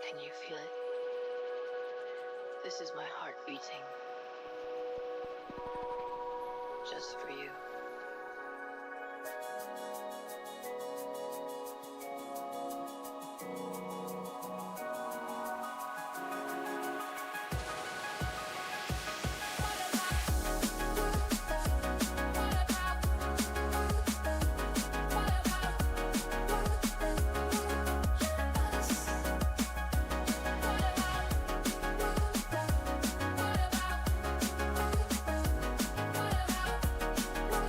Can you feel it? This is my heart beating. Just for you. What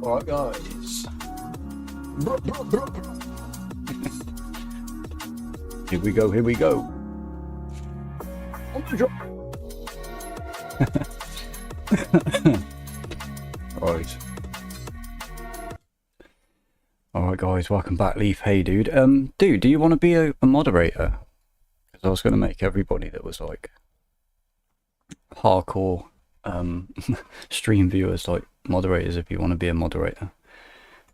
Alright guys. Here we go, here we go. On the drop. Right. Alright guys, welcome back, Leaf. Hey dude. Dude, do you want to be a moderator? Because I was going to make everybody that was like hardcore stream viewers like moderators if you want to be a moderator.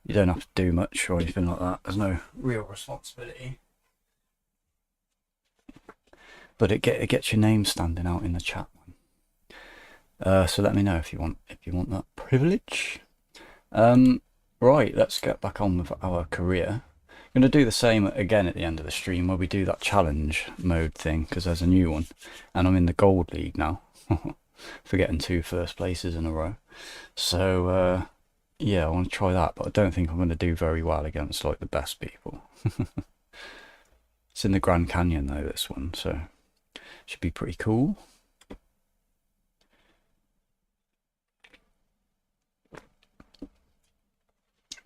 You don't have to do much or anything like that. There's no real responsibility. But it gets your name standing out in the chat. So let me know if you want that privilege. Right, let's get back on with our career. I'm going to do the same again at the end of the stream where we do that challenge mode thing because there's a new one, and I'm in the gold league now for getting 2 first places in a row. So yeah, I want to try that, but I don't think I'm going to do very well against like the best people. It's in the Grand Canyon though, this one, so should be pretty cool.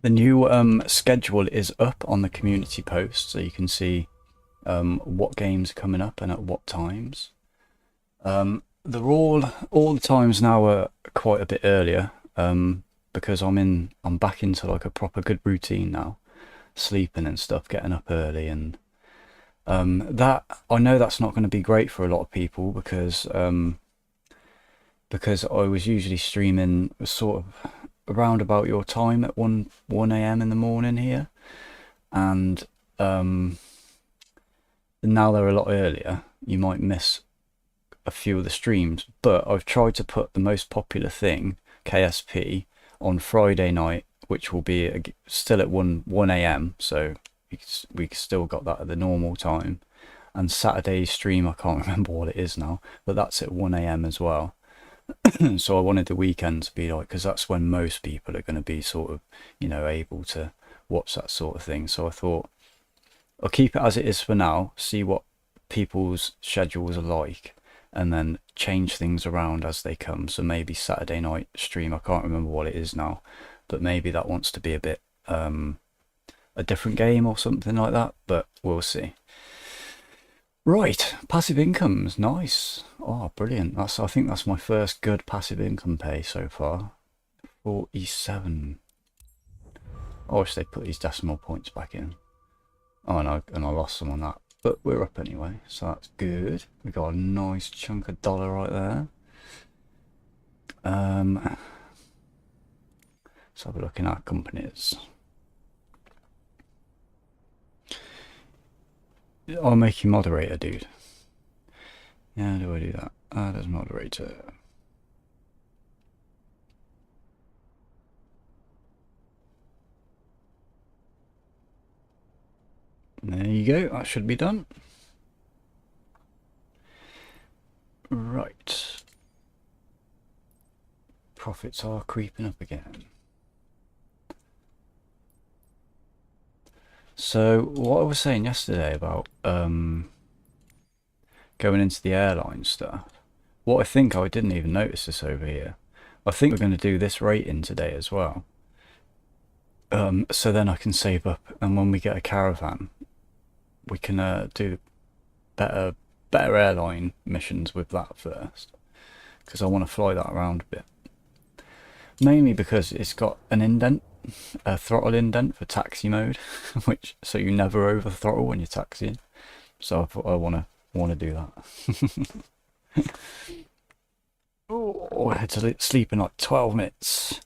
The new schedule is up on the community post, so you can see what games are coming up and at what times. They're all the times now are quite a bit earlier because I'm back into like a proper good routine now, sleeping and stuff, getting up early, and that I know that's not going to be great for a lot of people because I was usually streaming sort of around about your time at 1 a.m. in the morning here, and now they're a lot earlier. You might miss a few of the streams, but I've tried to put the most popular thing, KSP, on Friday night, which will be still at 1 a.m. so we still got that at the normal time, and Saturday's stream I can't remember what it is now, but that's at 1 a.m. as well. So I wanted the weekend to be like, because that's when most people are going to be sort of, you know, able to watch that sort of thing. So I thought I'll keep it as it is for now, see what people's schedules are like, and then change things around as they come. So maybe Saturday night stream, I can't remember what it is now, but maybe that wants to be a bit a different game or something like that, but we'll see. Right, passive income's nice. Oh, brilliant. I think that's my first good passive income pay so far. 47. I wish they put these decimal points back in. Oh, and I lost some on that. But we're up anyway, so that's good. We got a nice chunk of dollar right there. Let's have a look in our companies. I'll make you moderator, dude. Yeah, how do I do that? Add as moderator. There you go, that should be done. Right. Profits are creeping up again. So what I was saying yesterday about going into the airline stuff, what I think, I didn't even notice this over here, I think we're going to do this rating today as well. So then I can save up, and when we get a caravan we can do better airline missions with that first, because I want to fly that around a bit, mainly because it's got an indent, a throttle indent for taxi mode, which so you never over throttle when you're taxiing. So I thought I want to do that. Oh, I had to sleep in like 12 minutes.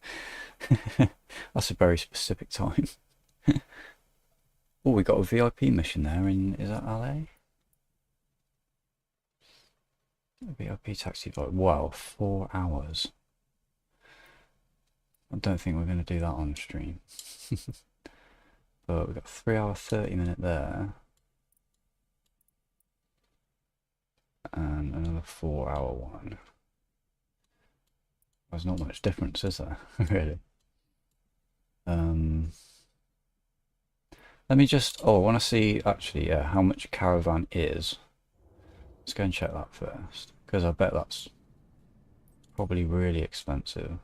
That's a very specific time. Oh, we got a VIP mission there in, is that LA? VIP taxi flight. Wow, 4 hours. I don't think we're going to do that on stream. But we've got 3 hour 30-minute there. And another 4 hour one. There's not much difference, is there? Really? Let me just, I want to see actually how much caravan is. Let's go and check that first, because I bet that's probably really expensive.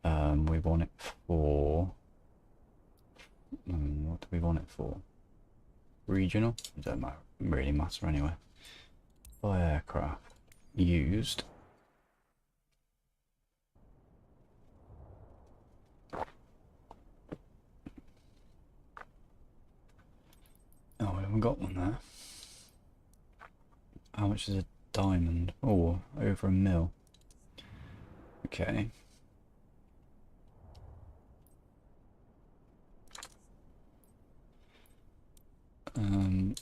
We want it for... what do we want it for? Regional? It don't matter, really matter anyway. By aircraft. Used. Oh, we haven't got one there. How much is a diamond? Oh, over a mil. Okay. We're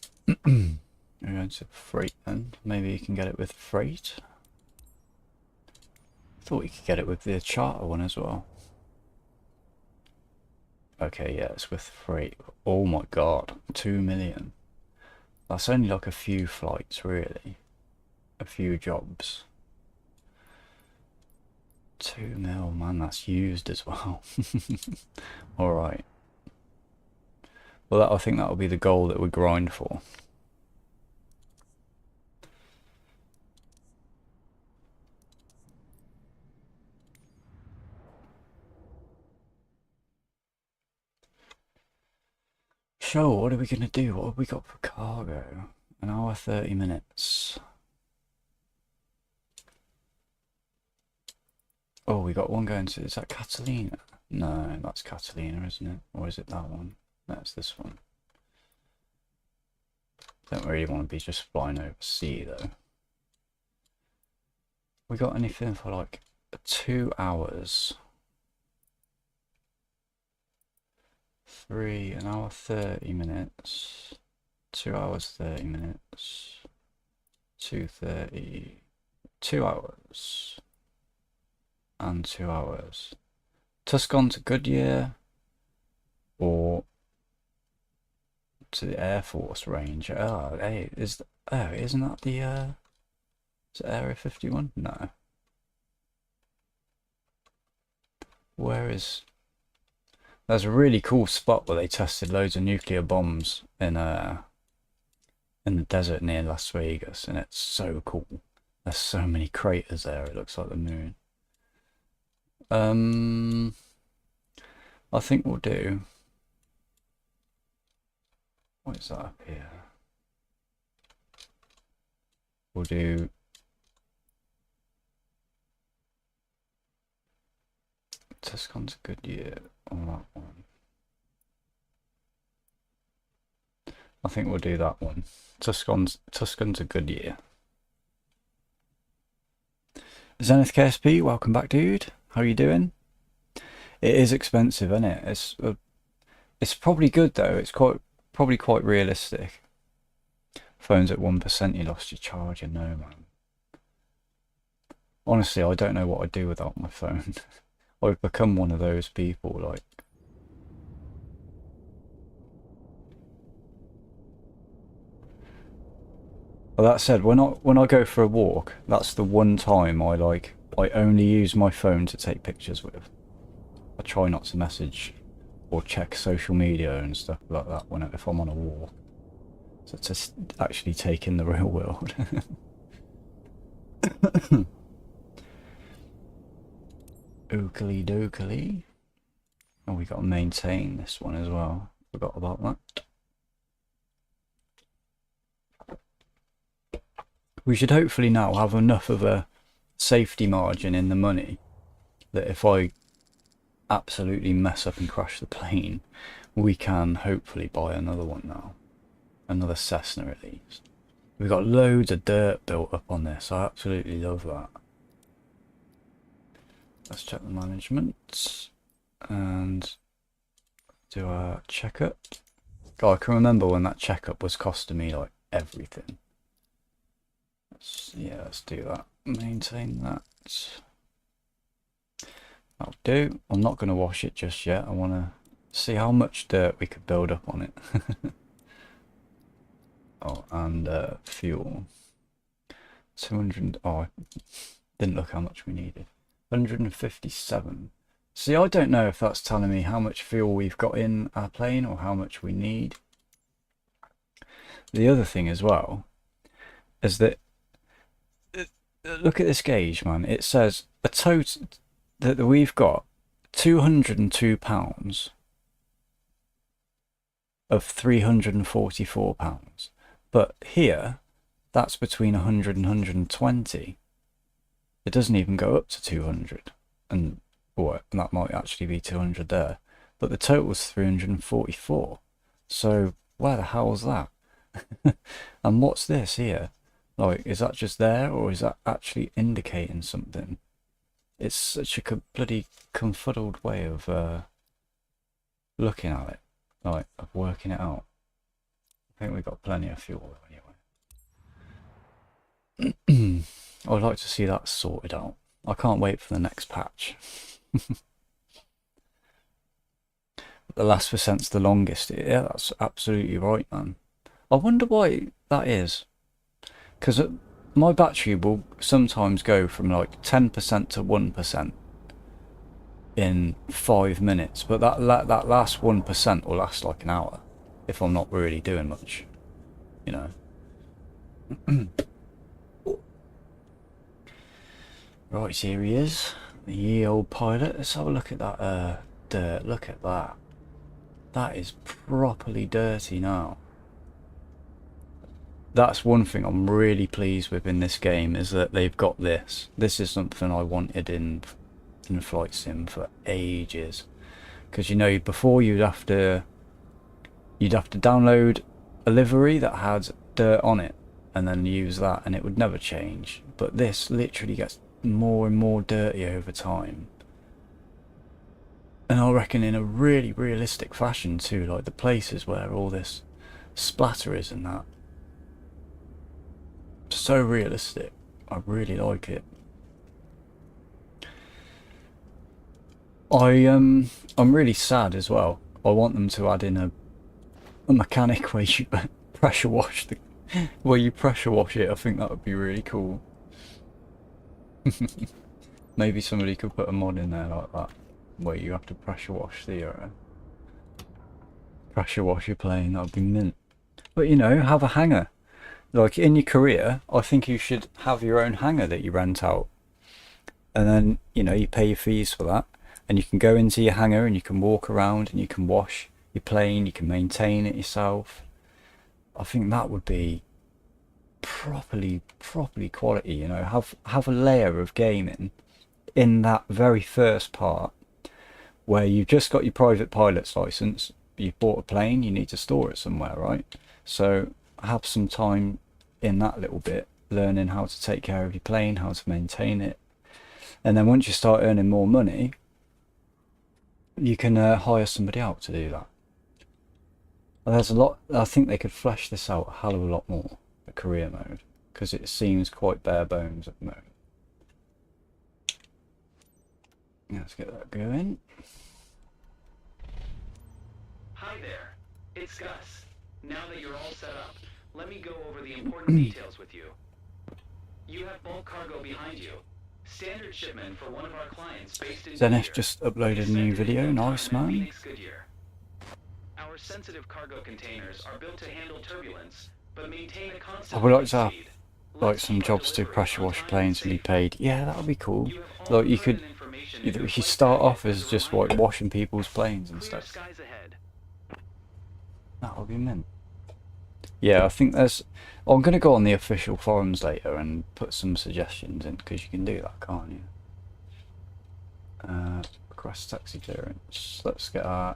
going to freight then. Maybe you can get it with freight. Thought you could get it with the charter one as well. Okay, yeah, it's with freight. Oh my god, 2 million. That's only like a few flights, really. A few jobs. 2 mil, man, that's used as well. Alright. Well, I think that'll be the goal that we grind for. So, what are we going to do? What have we got for cargo? An hour, 30 minutes. Oh, we got one going to... Is that Catalina? No, that's Catalina, isn't it? Or is it that one? That's this one. Don't really want to be just flying over sea, though. We got anything for like 2 hours? An hour 30 minutes. 2 hours 30 minutes. 2:30. 2 hours. And 2 hours. Tucson to Goodyear or to the Air Force range. Oh, hey, isn't that the is it Area 51? No. Where is... There's a really cool spot where they tested loads of nuclear bombs in the desert near Las Vegas, and it's so cool. There's so many craters there, it looks like the moon. I think we'll do... What is that up here? We'll do... Tuscon's Goodyear on that one. I think we'll do that one. Tuscan's a Goodyear. Zenith KSP, welcome back, dude. How are you doing? It is expensive, isn't it? It's probably good though. It's probably quite realistic. Phone's at 1%. You lost your charger. No, man. Honestly, I don't know what I'd do without my phone. I've become one of those people, like... Well, that said, when I go for a walk, that's the one time I only use my phone to take pictures with. I try not to message or check social media and stuff like that if I'm on a walk. So to actually take in the real world. Oakley dokley. Oh, we got to maintain this one as well. Forgot about that. We should hopefully now have enough of a safety margin in the money that if I absolutely mess up and crash the plane, we can hopefully buy another one now. Another Cessna at least. We've got loads of dirt built up on this. I absolutely love that. Let's check the management and do a checkup. God, I can remember when that checkup was costing me like everything. Let's do that. Maintain that. That'll do. I'm not going to wash it just yet. I want to see how much dirt we could build up on it. Oh, and fuel. 200. Oh, I didn't look how much we needed. 157. See, I don't know if that's telling me how much fuel we've got in our plane or how much we need. The other thing as well is that look at this gauge, man. It says a total that we've got £202 of £344. But here, that's between 100 and 120. It doesn't even go up to 200. And that might actually be 200 there. But the total is 344. So where the hell is that? And what's this here? Like, is that just there, or is that actually indicating something? It's such a bloody confuddled way of looking at it, like, of working it out. I think we've got plenty of fuel anyway. I'd like to see that sorted out. I can't wait for the next patch. The last percent's the longest. Yeah, that's absolutely right, man. I wonder why that is. Because my battery will sometimes go from like 10% to 1% in 5 minutes, but that last 1% will last like an hour if I'm not really doing much, you know. Right, here he is, the ye old pilot. Let's have a look at that dirt. Look at that. That is properly dirty now. That's one thing I'm really pleased with in this game, is that they've got this. This is something I wanted in Flight Sim for ages. Because, you know, before you'd have to download a livery that had dirt on it and then use that, and it would never change. But this literally gets more and more dirty over time. And I reckon in a really realistic fashion too, like the places where all this splatter is and that. So realistic. I really like it. I'm really sad as well. I want them to add in a mechanic where you pressure wash it. I think that would be really cool. Maybe somebody could put a mod in there like that, where you have to pressure wash your plane. That would be mint. But, you know, have a hangar. Like, in your career, I think you should have your own hangar that you rent out. And then, you know, you pay your fees for that. And you can go into your hangar and you can walk around and you can wash your plane, you can maintain it yourself. I think that would be properly quality, you know. Have a layer of gaming in that very first part, where you've just got your private pilot's license, you've bought a plane, you need to store it somewhere, right? So have some time in that little bit, learning how to take care of your plane, how to maintain it. And then once you start earning more money, you can hire somebody out to do that. There's a lot. I think they could flesh this out a hell of a lot more, the career mode, because it seems quite bare bones at the moment. Let's get that going. Hi there, it's Gus. Now that you're all set up, let me go over the important details with you. You have bulk cargo behind you. Standard shipment for one of our clients based in Zenith just uploaded a new video. Nice, man. Our sensitive cargo containers are built to handle turbulence, but maintain a constant I would like to have speed. like some jobs to pressure wash planes and be paid. Yeah, that would be cool. Like you could start off as just like washing people's planes and stuff. That would be mint. Yeah, I think I'm going to go on the official forums later and put some suggestions in, because you can do that, can't you? Request taxi clearance. Let's get our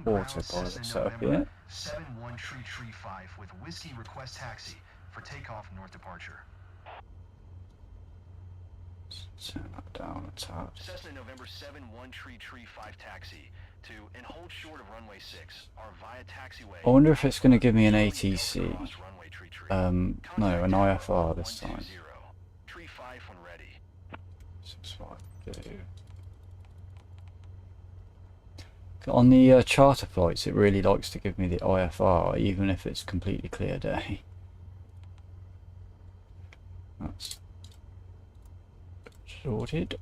autopilot set up here. 71335 with Whiskey request taxi for takeoff north departure. Turn that down a tad. Cessna November 71335 taxi to and hold short of runway 6 or via taxiway. I wonder if it's going to give me an ATC. No, an IFR this time. Tree 5 when ready. 652. On the charter flights, it really likes to give me the IFR, even if it's completely clear day. That's sorted.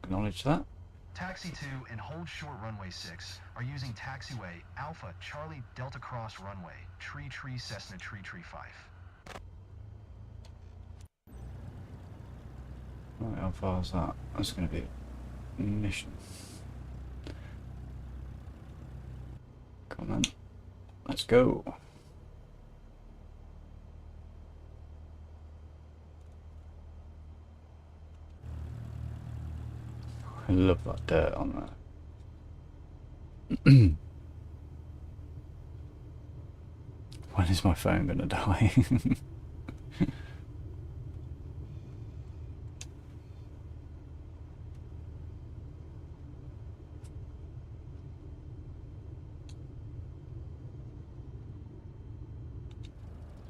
Acknowledge that. Taxi 2 and hold short runway 6 are using taxiway Alpha Charlie Delta Cross runway Tree Cessna Tree 5. Right, how far is that? That's going to be a mission. Come on, let's go. I love that dirt on there. When is my phone going to die?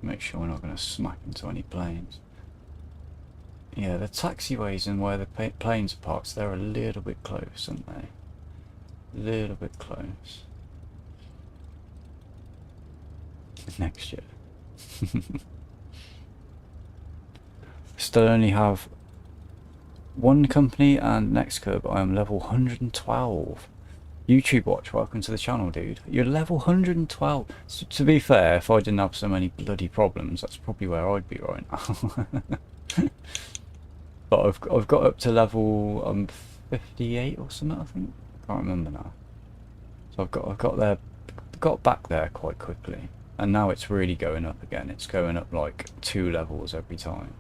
Make sure we're not going to smack into any planes. Yeah, the taxiways and where the planes are parked, they're a little bit close, aren't they? A little bit close. Next year. Still only have one company and next curb. I am level 112. YouTube watch, welcome to the channel, dude. You're level 112. So, to be fair, if I didn't have so many bloody problems, that's probably where I'd be right now. But I've got up to level 58 or something, I think. I can't remember now. So I've got back there quite quickly, and now it's really going up again. It's going up like 2 levels every time.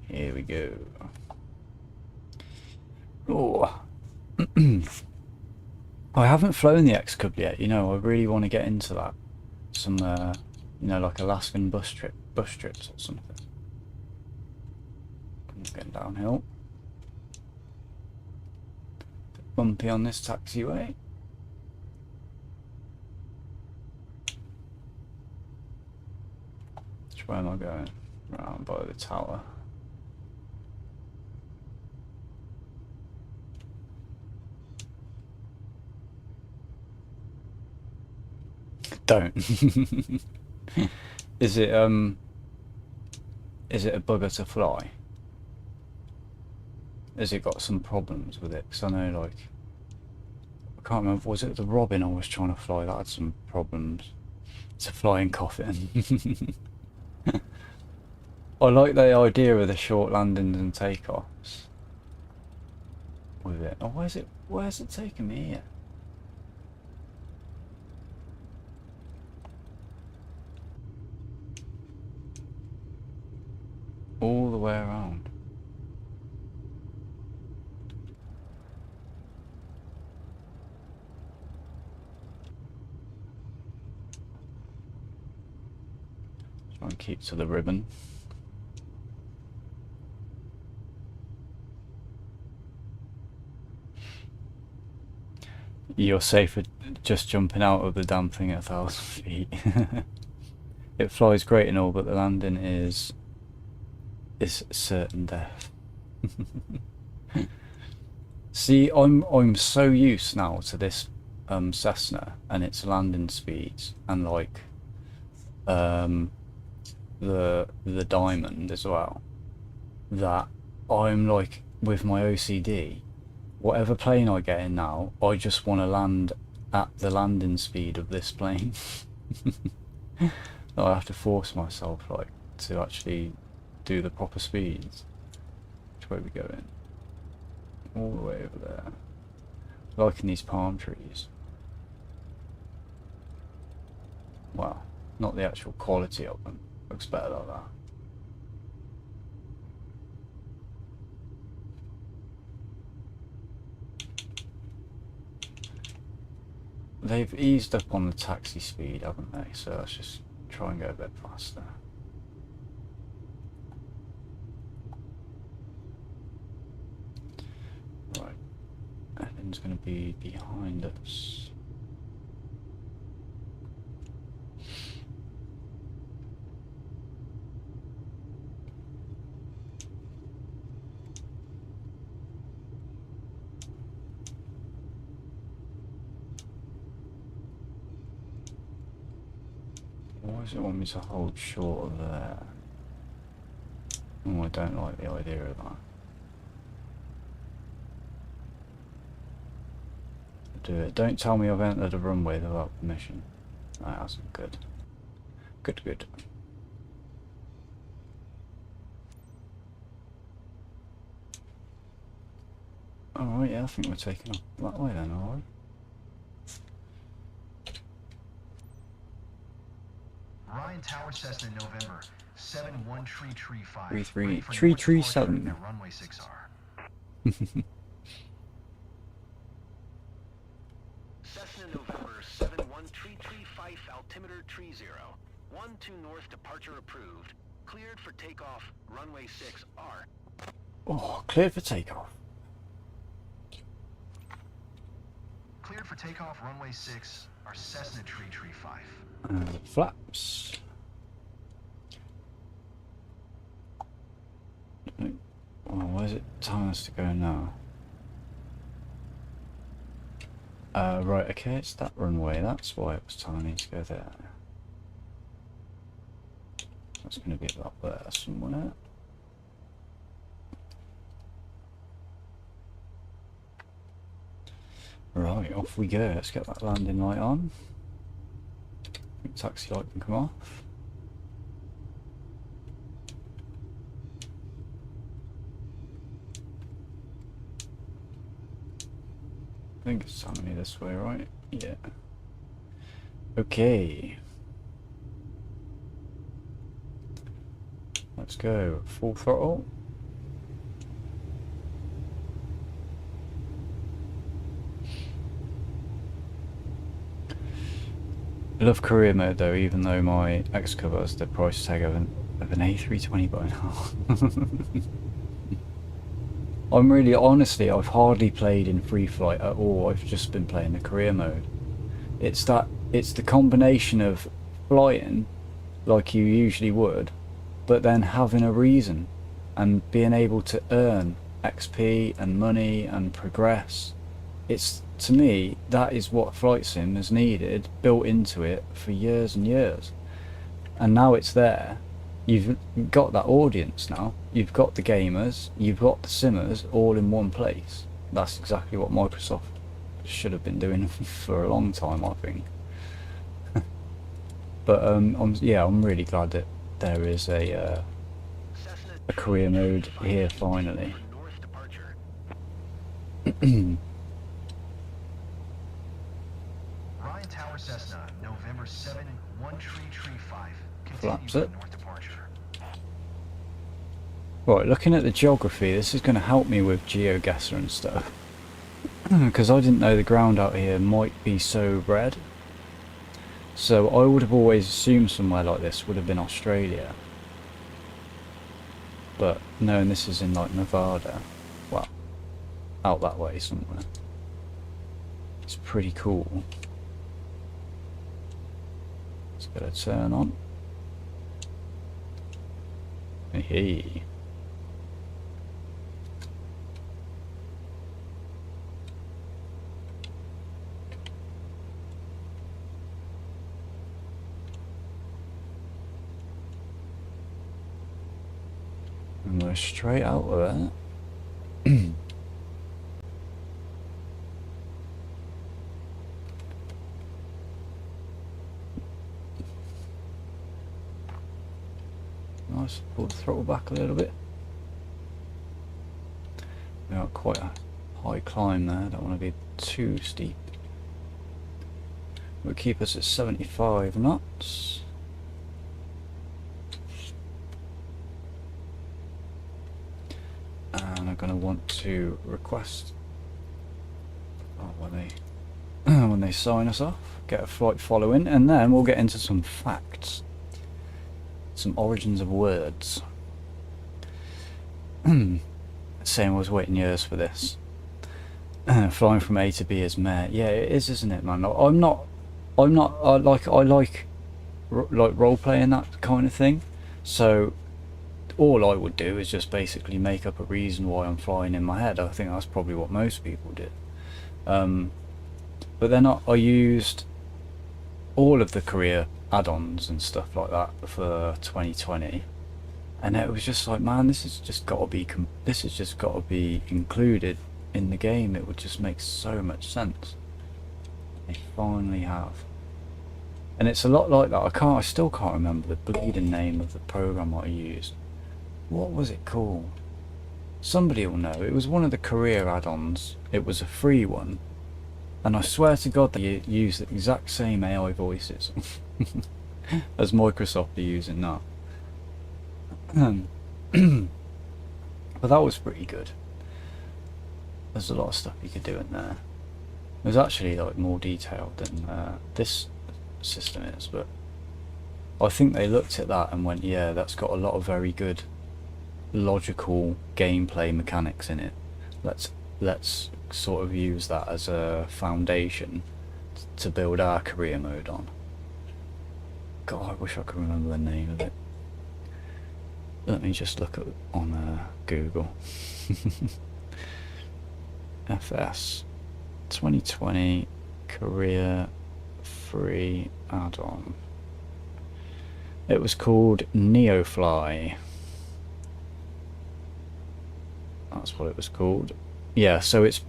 Here we go. Oh. I haven't flown the X-Cub yet, you know. I really want to get into that. Some, you know, like Alaskan bus trips or something. I'm getting downhill. Bit bumpy on this taxiway. Where am I going? Round by the tower. Don't. Is it a bugger to fly? Has it got some problems with it? Because I know, like, I can't remember, was it the Robin I was trying to fly that had some problems? It's a flying coffin. I like the idea of the short landings and takeoffs with it. Oh, where's it taking me here? All the way around. Try and keep to the ribbon. You're safer just jumping out of the damn thing at 1,000 feet. It flies great and all, but the landing is certain death. See, I'm so used now to this Cessna and its landing speeds, and like the Diamond as well, that I'm like, with my OCD, whatever plane I get in now, I just want to land at the landing speed of this plane. I have to force myself, like, to actually do the proper speeds. Which way are we going? All the way over there. Liking these palm trees. Well, not the actual quality of them. Looks better like that. They've eased up on the taxi speed, haven't they? So let's just try and go a bit faster. Right, Ellen's going to be behind us. Why does it want me to hold short of there? Oh, I don't like the idea of that. Do it. Don't tell me I've entered a runway without permission. That's good. Good, good. Alright, yeah, I think we're taking off that way then, alright. Ryan Tower Cessna November 713335. 337. At runway 6R. Cessna November 71335, altimeter 30. 12 north, departure approved. Cleared for takeoff, runway 6R. Oh, cleared for takeoff. Cleared for takeoff, runway 6, our Cessna 335. Flaps. Oh, where's it telling us to go now? Right, okay, it's that runway. That's why it was telling me to go there. That's going to be up there somewhere. Right, off we go. Let's get that landing light on. Taxi light can come off. I think it's telling me this way, right? Yeah. Okay. Let's go. Full throttle. I love career mode though, even though my X-Cover has the price tag of an A320 by now. I'm really, honestly, I've hardly played in free flight at all. I've just been playing the career mode. It's the combination of flying like you usually would, but then having a reason and being able to earn XP and money and progress. It's, to me, that is what flight sim has needed, built into it for years and years. And now it's there. You've got that audience now. You've got the gamers, you've got the simmers all in one place. That's exactly what Microsoft should have been doing for a long time, I think. But I'm really glad that there is a career mode here finally. Ryan Tower Cessna, November 71335. Flaps it. Right, looking at the geography, this is going to help me with GeoGuessr and stuff. Because I didn't know the ground out here might be so red. So I would have always assumed somewhere like this would have been Australia. But knowing this is in like Nevada, well, out that way somewhere. It's pretty cool. Let's get a turn on. Hey. And we're straight out of it. Nice, pull the throttle back a little bit. We got quite a high climb there, don't want to be too steep. We'll keep us at 75 knots. And I'm going to want to request when they sign us off, get a flight following, and then we'll get into some facts, some origins of words. Saying I was waiting years for this. Flying from A to B is meh. Yeah, it is, isn't it, man? I like role playing, that kind of thing. So all I would do is just basically make up a reason why I'm flying in my head. I think that's probably what most people did. But then I used all of the career add-ons and stuff like that for 2020, and it was just like, man, this has just got to be included in the game. It would just make so much sense. They finally have. And it's a lot like that. I still can't remember the bleeding name of the program I used. What was it called? Somebody will know. It was one of the career add-ons. It was a free one. And I swear to God they use the exact same AI voices as Microsoft are using now. But that was pretty good. There's a lot of stuff you could do in there. It was actually like more detailed than this system is, but I think they looked at that and went, yeah, that's got a lot of very good logical gameplay mechanics in it. Let's sort of use that as a foundation to build our career mode on. God, I wish I could remember the name of it. Let me just look at on Google. FS 2020 career free add-on. It was called Neofly. That's what it was called. Yeah, so it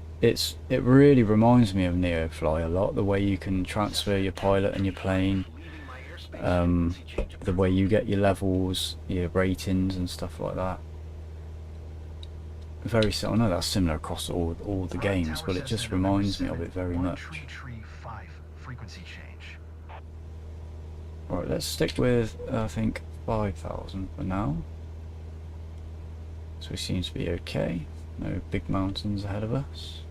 really reminds me of Neofly a lot. The way you can transfer your pilot and your plane, the way you get your levels, your ratings and stuff like that. Very similar. I know that's similar across all the games, but it just reminds me of it very much. Right, let's stick with I think 5,000 for now. So it seems to be okay. No big mountains ahead of us.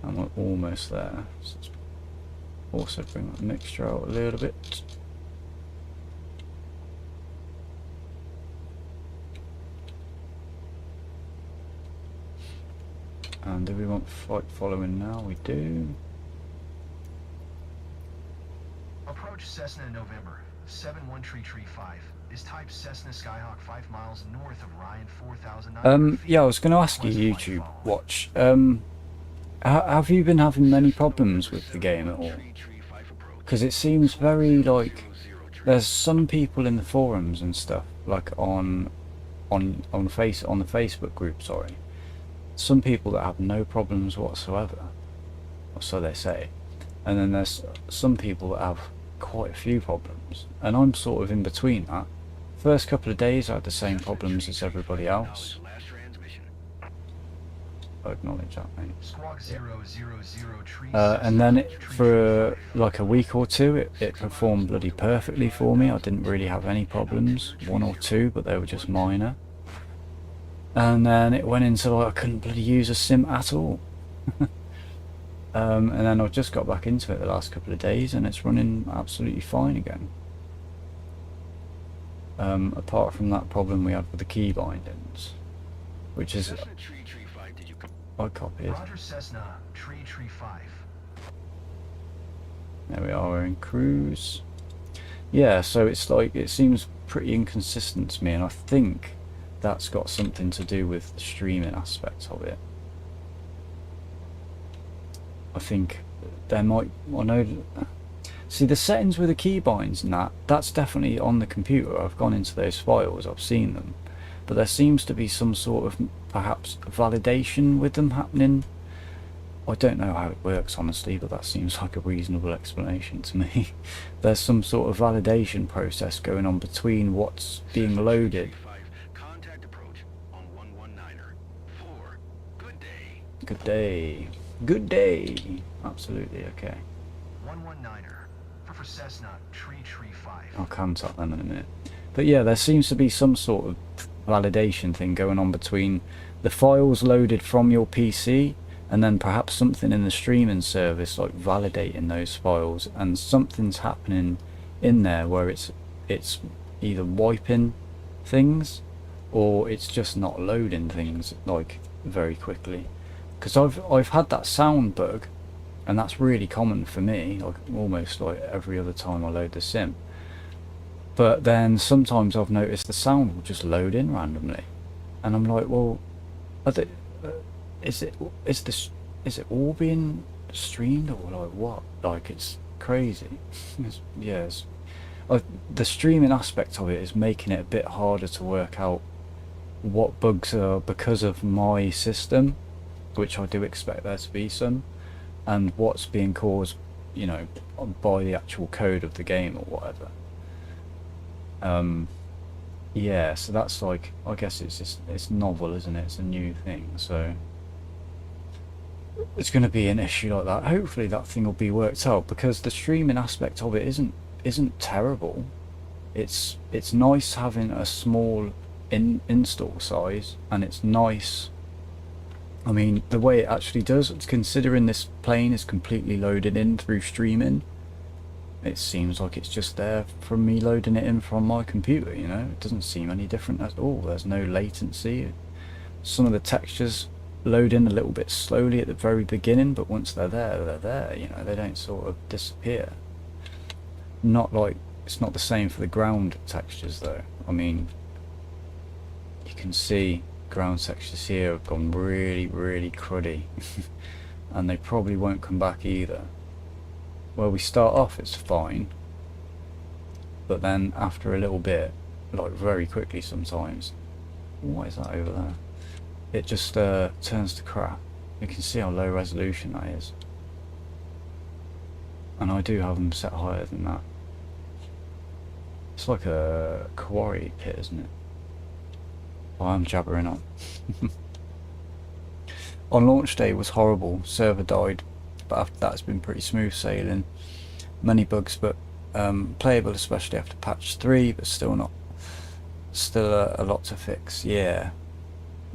And we're almost there. So let's also bring that mixture out a little bit. And do we want flight following now? We do. Approach Cessna in November. 713335. Is type Cessna Skyhawk 5 miles north of Ryan 4000. Yeah, I was going to ask you, YouTube Watch. Have you been having many problems with the game at all? Because it seems very like there's some people in the forums and stuff, like on the Facebook group, sorry. Some people that have no problems whatsoever, or so they say, and then there's some people that have quite a few problems, and I'm sort of in between that. First couple of days I had the same problems as everybody else. I acknowledge that, mate. And then for like a week or two it performed bloody perfectly for me. I didn't really have any problems, one or two, but they were just minor. And then it went into like I couldn't bloody use a sim at all. And then I've just got back into it the last couple of days and it's running absolutely fine again. Apart from that problem we had with the key bindings, which is I copied. Roger Cessna, tree 5. There we are, we're in cruise. Yeah, so it's like it seems pretty inconsistent to me, and I think that's got something to do with the streaming aspect of it. I think there might, I know, see the settings with the keybinds and that's definitely on the computer. I've gone into those files, I've seen them, but there seems to be some sort of perhaps validation with them happening. I don't know how it works honestly, but that seems like a reasonable explanation to me. There's some sort of validation process going on between what's being loaded. Contact approach on 119er. 4. Good day. Good day. Good day. Absolutely, okay. 119er. For Cessna, tree 5. I'll contact them in a minute. But yeah, there seems to be some sort of validation thing going on between the files loaded from your PC and then perhaps something in the streaming service like validating those files, and something's happening in there where it's either wiping things or it's just not loading things like very quickly. Because I've had that sound bug, and that's really common for me, like almost like every other time I load the sim. But then sometimes I've noticed the sound will just load in randomly, and I'm like, well, is it all being streamed or like what? Like it's crazy. Yes, the streaming aspect of it is making it a bit harder to work out what bugs are because of my system, which I do expect there to be some, and what's being caused you know, by the actual code of the game or whatever. Yeah, so that's like, I guess it's novel, isn't it? It's a new thing, so it's going to be an issue like that. Hopefully that thing will be worked out, because the streaming aspect of it isn't terrible. It's nice having a small install size, and it's nice. I mean, the way it actually does, considering this plane is completely loaded in through streaming, it seems like it's just there from me loading it in from my computer, you know? It doesn't seem any different at all. There's no latency. Some of the textures load in a little bit slowly at the very beginning, but once they're there, you know, they don't sort of disappear. Not like, it's not the same for the ground textures though. I mean, you can see ground textures here have gone really, really cruddy. And they probably won't come back either. Where we start off it's fine, but then after a little bit, like very quickly sometimes, what is that over there? It just turns to crap. You can see how low resolution that is. And I do have them set higher than that. It's like a quarry pit, isn't it? Oh, I'm jabbering on. On launch day was horrible. Server died, but after that it's been pretty smooth sailing. Many bugs, but playable, especially after patch 3, but still not. Still a lot to fix. Yeah,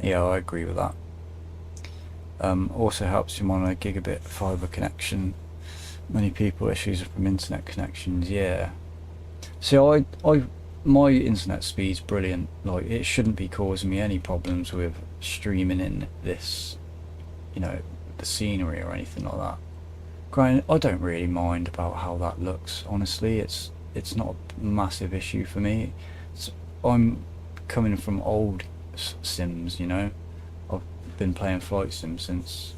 I agree with that. Also helps him on a gigabit fiber connection. Many people issues from internet connections. Yeah. See, my internet speed's brilliant. Like, it shouldn't be causing me any problems with streaming in this, you know, the scenery or anything like that. Granted, I don't really mind about how that looks. Honestly, it's not a massive issue for me. I'm coming from old sims, you know. I've been playing flight sims since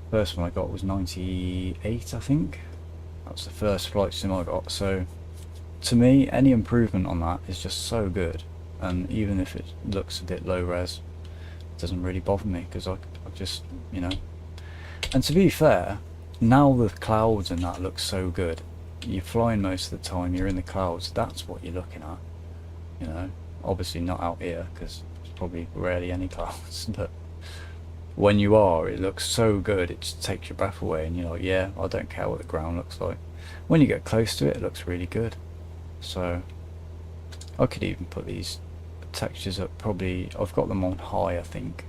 first one I got was 98, I think. That was the first flight sim I got. So to me, any improvement on that is just so good. And even if it looks a bit low res, it doesn't really bother me, because I just, you know. And to be fair, now the clouds and that look so good. You're flying most of the time, you're in the clouds, that's what you're looking at, you know. Obviously not out here, because there's probably rarely any clouds, but when you are, it looks so good, it just takes your breath away, and you're like, yeah, I don't care what the ground looks like. When you get close to it, it looks really good. So I could even put these textures up, probably, I've got them on high, I think.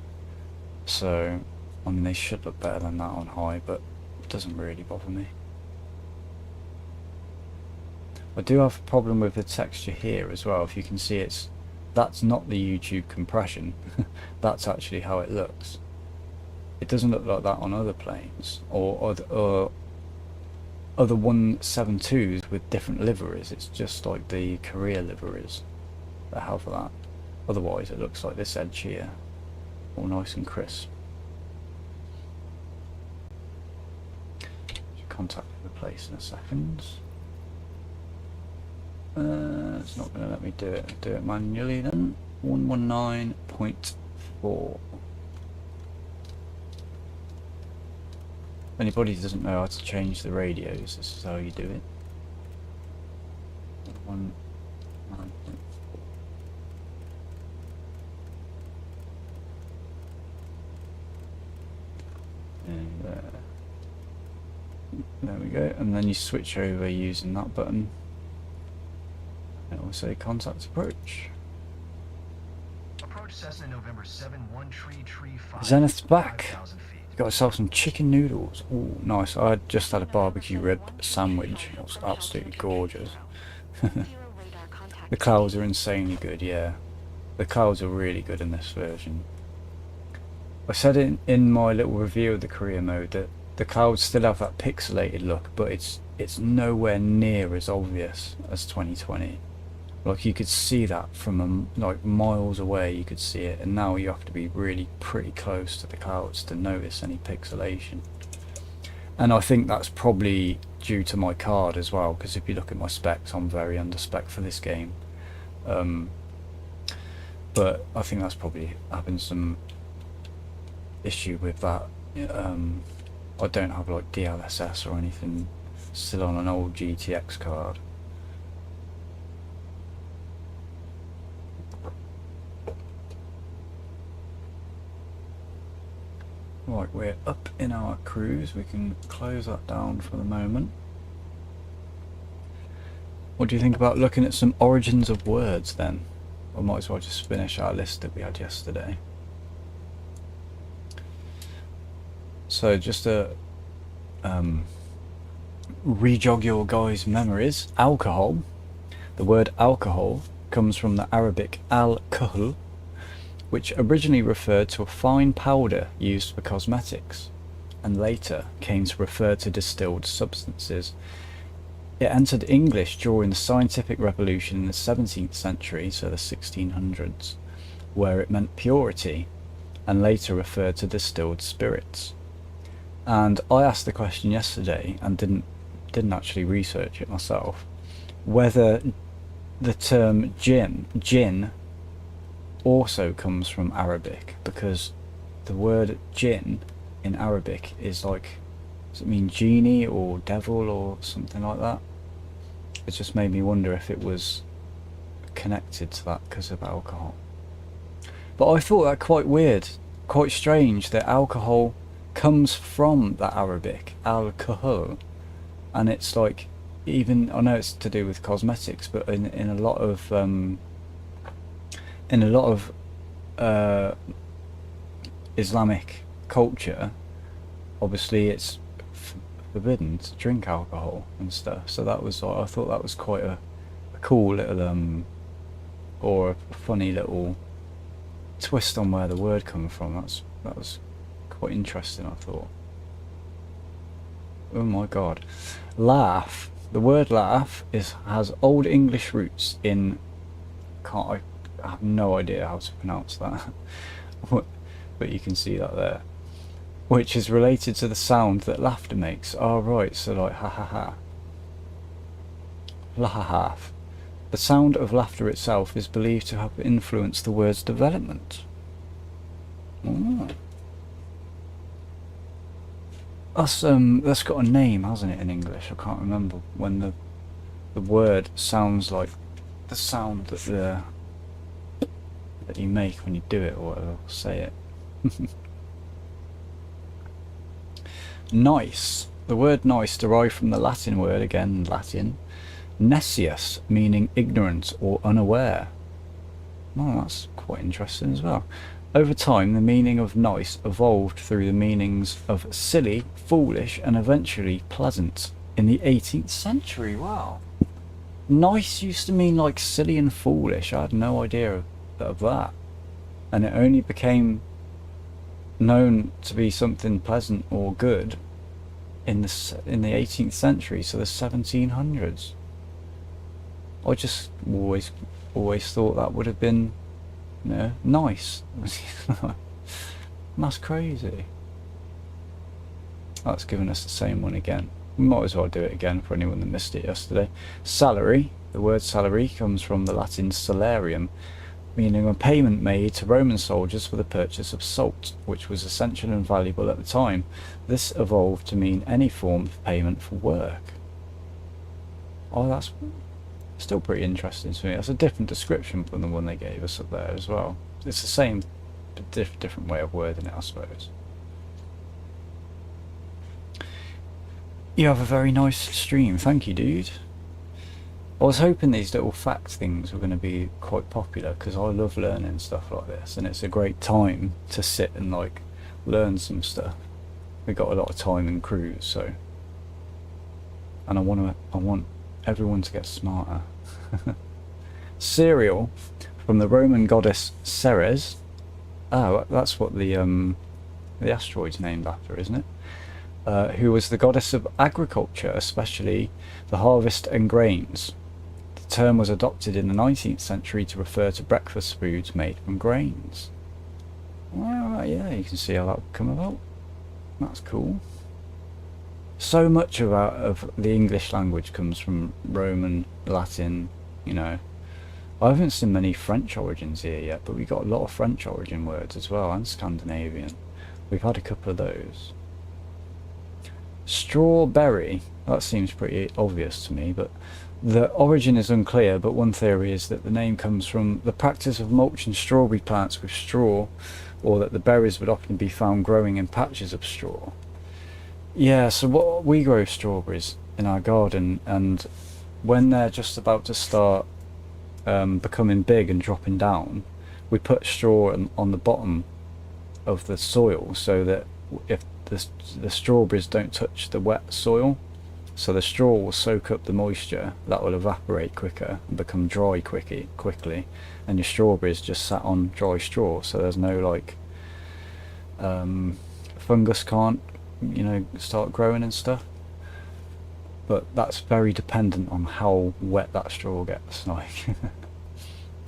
So, I mean, they should look better than that on high, but it doesn't really bother me. I do have a problem with the texture here as well. If you can see, that's not the YouTube compression. That's actually how it looks. It doesn't look like that on other planes or other 172s with different liveries. It's just like the Korea liveries that have that. Otherwise it looks like this edge here, all nice and crisp. Contact the place in a second. It's not going to let me do it. Do it manually then. 119.4. If anybody doesn't know how to change the radios, this is how you do it. 119.4. And there we go, and then you switch over using that button. It will say contact approach. Approach Cessna November 71335. Zenith's back. 5,000 feet. Got yourself some chicken noodles. Oh, nice. I just had a barbecue rib sandwich. It was absolutely gorgeous. The clouds are insanely good, yeah. The clouds are really good in this version. I said it in my little review of the career mode that the clouds still have that pixelated look, but it's nowhere near as obvious as 2020. Like, you could see that from like miles away, you could see it, and now you have to be really pretty close to the clouds to notice any pixelation. And I think that's probably due to my card as well, because if you look at my specs, I'm very under spec for this game. But I think that's probably having some issue with that I don't have like DLSS or anything, still on an old GTX card. Right, we're up in our cruise. We can close that down for the moment. What do you think about looking at some origins of words then? I might as well just finish our list that we had yesterday. So just to re-jog your guys' memories, alcohol. The word alcohol comes from the Arabic al-kahl, which originally referred to a fine powder used for cosmetics, and later came to refer to distilled substances. It entered English during the scientific revolution in the 17th century, so the 1600s, where it meant purity, and later referred to distilled spirits. And I asked the question yesterday, and didn't actually research it myself, whether the term jinn also comes from Arabic, because the word jinn in Arabic is like, does it mean genie or devil or something like that? It just made me wonder if it was connected to that because of alcohol. But I thought that quite weird, quite strange that alcohol comes from the Arabic al-kahul, and it's like, even, I know it's to do with cosmetics, but in a lot of Islamic culture, obviously it's forbidden to drink alcohol and stuff. So that was, I thought that was quite a cool little or a funny little twist on where the word comes from. That was quite interesting, I thought. Oh my god. Laugh. The word laugh has Old English roots in, I have no idea how to pronounce that, but you can see that there, which is related to the sound that laughter makes. Oh right, so like ha ha ha. Laugh. The sound of laughter itself is believed to have influenced the word's development. Oh. That's got a name, hasn't it, in English? I can't remember when the word sounds like the sound that you make when you do it, or whatever, say it. Nice. The word nice derived from the Latin word, again Latin, nescius, meaning ignorant or unaware. Well, that's quite interesting as well. Over time, the meaning of nice evolved through the meanings of silly, foolish, and eventually pleasant in the 18th century. Wow. Nice used to mean like silly and foolish. I had no idea of that. And it only became known to be something pleasant or good in the 18th century, so the 1700s. I just always thought that would have been, you know, nice. That's crazy. That's given us the same one again. We might as well do it again for anyone that missed it yesterday. Salary. The word salary comes from the Latin salarium, meaning a payment made to Roman soldiers for the purchase of salt, which was essential and valuable at the time. This evolved to mean any form of payment for work. Oh, that's still pretty interesting to me. That's a different description from the one they gave us up there as well. It's the same, but different way of wording it, I suppose. You have a very nice stream. Thank you, dude. I was hoping these little fact things were going to be quite popular, because I love learning stuff like this, and it's a great time to sit and like learn some stuff. We got a lot of time in cruise, so, and I want everyone to get smarter. Cereal, from the Roman goddess Ceres. Oh, that's what the asteroid's named after, isn't it? Who was the goddess of agriculture, especially the harvest and grains. The term was adopted in the 19th century to refer to breakfast foods made from grains. Well, yeah, you can see how that would come about. That's cool. So much of the English language comes from Roman, Latin, you know. I haven't seen many French origins here yet, but we got a lot of French origin words as well, and Scandinavian. We've had a couple of those. Strawberry, that seems pretty obvious to me, but the origin is unclear, but one theory is that the name comes from the practice of mulching strawberry plants with straw, or that the berries would often be found growing in patches of straw. Yeah, so what we grow strawberries in our garden, and when they're just about to start becoming big and dropping down, we put straw on the bottom of the soil so that if the strawberries don't touch the wet soil, so the straw will soak up the moisture, that will evaporate quicker and become dry quickly, and your strawberries just sat on dry straw, so there's no like fungus can't, you know, start growing and stuff. But that's very dependent on how wet that straw gets, like.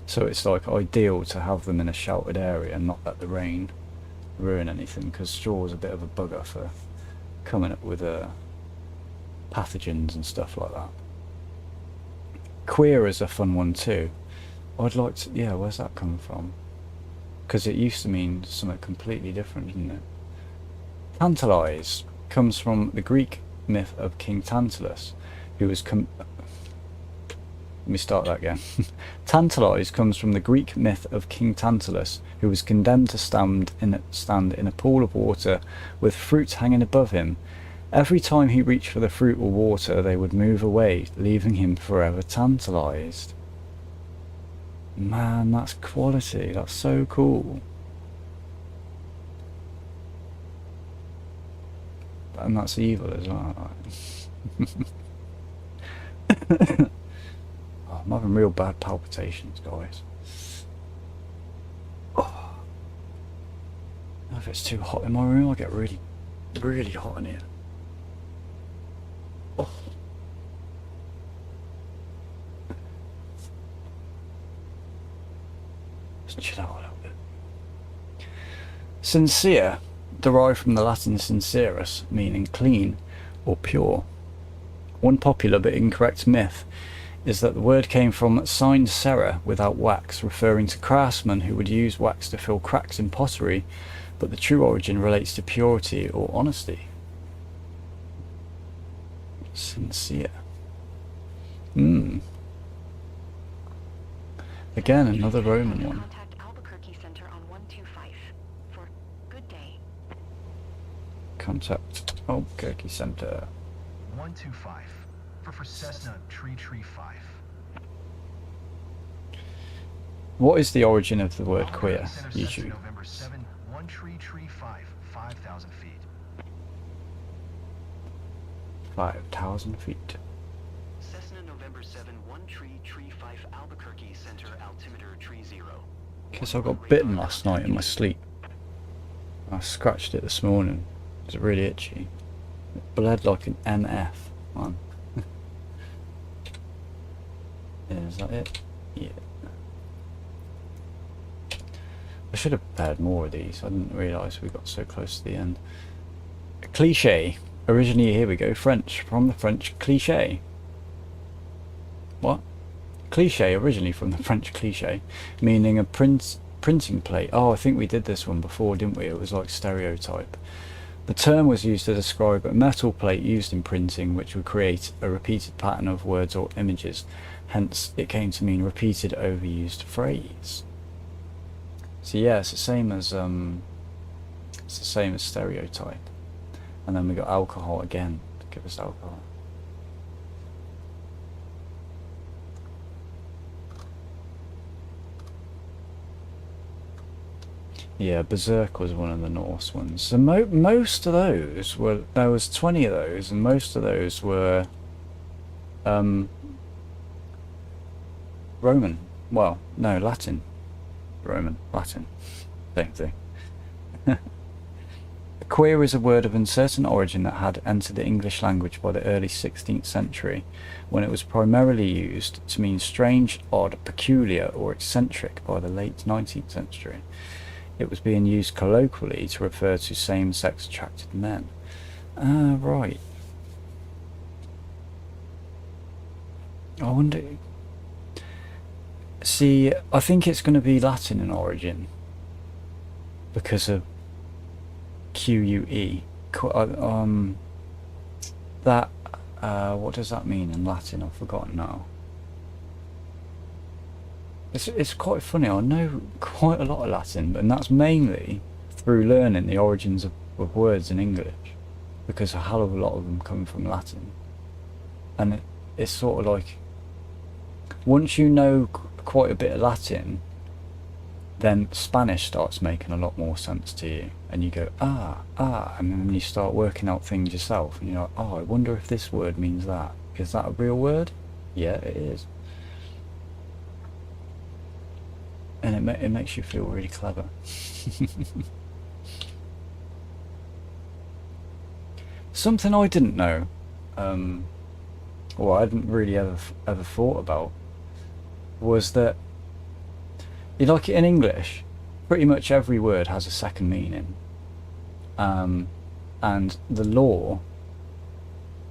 So it's like ideal to have them in a sheltered area and not let the rain ruin anything, because straw is a bit of a bugger for coming up with pathogens and stuff like that. Queer is a fun one too. I'd like to, yeah, where's that come from? Because it used to mean something completely different, didn't it? Tantalize comes from the Greek myth of King Tantalus, who was let me start that again. Tantalize comes from the Greek myth of King Tantalus, who was condemned to stand in a pool of water with fruit hanging above him. Every time he reached for the fruit or water, they would move away, leaving him forever tantalized. Man, that's quality. That's so cool. And that's evil as well. Oh, I'm having real bad palpitations, guys. Oh. If it's too hot in my room, I get really, really hot in here. Oh. Let's chill out a little bit. Sincere, derived from the Latin sincerus, meaning clean or pure. One popular but incorrect myth is that the word came from signed cera, without wax, referring to craftsmen who would use wax to fill cracks in pottery, but the true origin relates to purity or honesty. Sincere. Again, another Roman one. Contact Albuquerque Center on 125 for good day. Contact Albuquerque Center. 125 for Cessna Tree 5. What is the origin of the word queer? Center, Cessna, YouTube. November 7, 1 Tree 5, 5,000 feet. 5,000 feet. Cessna November 7, 1 Tree 5, Albuquerque Center, altimeter tree 0. Guess I got bitten last night in my sleep. I scratched it this morning. It was really itchy. It bled like an MF, man. Is that it? Yeah. I should have prepared more of these. I didn't realise we got so close to the end. Cliché. Originally, here we go, French. From the French cliché. What? Cliché, originally from the French cliché, meaning a printing plate. Oh, I think we did this one before, didn't we? It was like stereotype. The term was used to describe a metal plate used in printing which would create a repeated pattern of words or images. Hence, it came to mean repeated overused phrase. So yeah, it's the same as stereotype. And then we got alcohol again to give us alcohol. Yeah, Berserk was one of the Norse ones. So most of those were, there was 20 of those, and most of those were Roman. Well, no, Latin. Roman, Latin. Same thing. Queer is a word of uncertain origin that had entered the English language by the early 16th century, when it was primarily used to mean strange, odd, peculiar, or eccentric by the late 19th century. It was being used colloquially to refer to same-sex attracted men. Ah, right. I wonder... See, I think it's going to be Latin in origin, because of QUE. that, what does that mean in Latin? I've forgotten now. It's quite funny. I know quite a lot of Latin, and that's mainly through learning the origins of words in English, because a hell of a lot of them come from Latin. And it's sort of like, once you know quite a bit of Latin, then Spanish starts making a lot more sense to you, and you go, and then you start working out things yourself, and you're like, oh, I wonder if this word means that. Is that a real word? Yeah, it is. And it makes you feel really clever. Something I didn't know, or I hadn't really ever thought about, was that, like in English, pretty much every word has a second meaning, and the law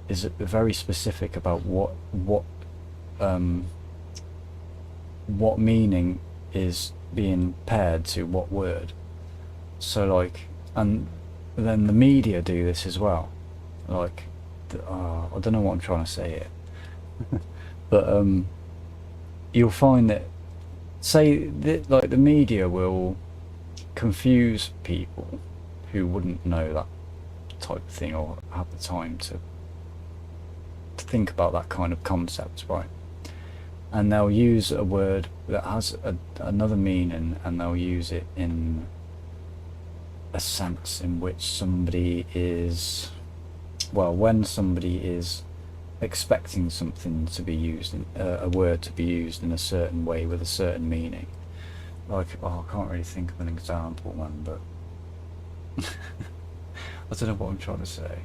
is very specific about what meaning is being paired to what word. So like, and then the media do this as well. Like, I don't know what I'm trying to say here, but you'll find that, say that, like, the media will confuse people who wouldn't know that type of thing or have the time to think about that kind of concept, right? And they'll use a word that has another meaning, and they'll use it in a sense in which somebody is, well, when somebody is expecting something to be used, a word to be used in a certain way with a certain meaning. Like, I can't really think of an example, man, but I don't know what I'm trying to say.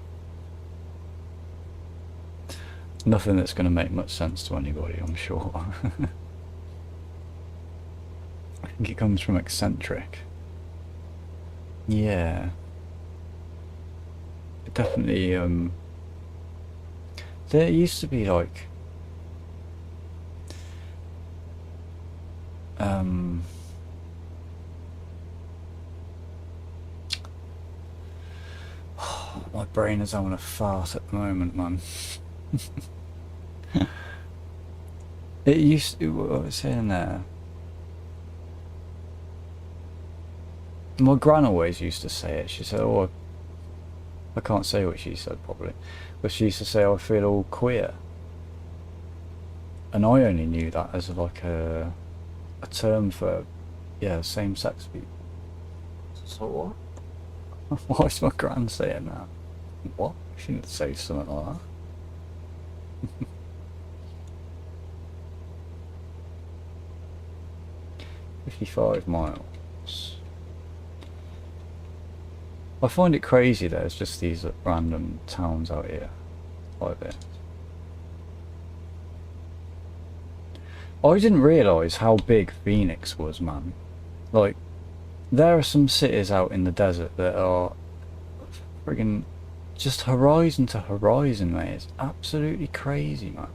Nothing that's going to make much sense to anybody, I'm sure. I think it comes from eccentric. Yeah. It definitely, there used to be like, my brain is having a fart at the moment, man. It used to, what was I saying there? My gran always used to say it. She said, oh, I can't say what she said probably, but she used to say, I feel all queer. And I only knew that as like a term for, yeah, same-sex people. So what? Why is my gran saying that? What? She didn't say something like that. 55 miles. I find it crazy there's just these random towns out here like this. I didn't realise how big Phoenix was, man. Like, there are some cities out in the desert that are friggin' just horizon to horizon, mate. It's absolutely crazy, man.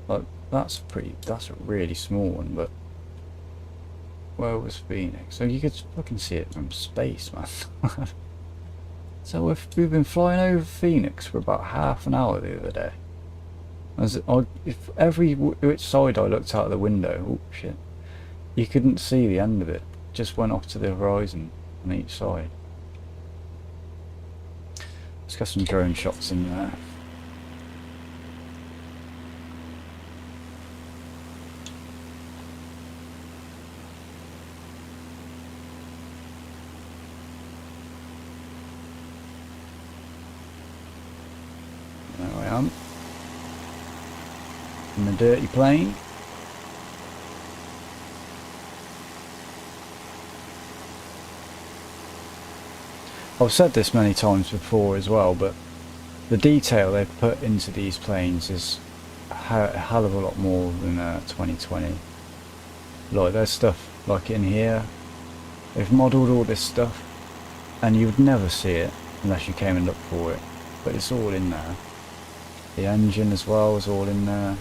Like, that's a really small one, but where was Phoenix? So you could fucking see it from space, man. So we've been flying over Phoenix for about half an hour the other day. If every which side I looked out of the window, oh shit, you couldn't see the end of it. Just went off to the horizon on each side. Let's get some drone shots in there. There I am. In the dirty plane. I've said this many times before as well, but the detail they've put into these planes is a hell of a lot more than 2020. Like, there's stuff like in here, they've modelled all this stuff and you would never see it unless you came and looked for it, but it's all in there. The engine as well is all in there.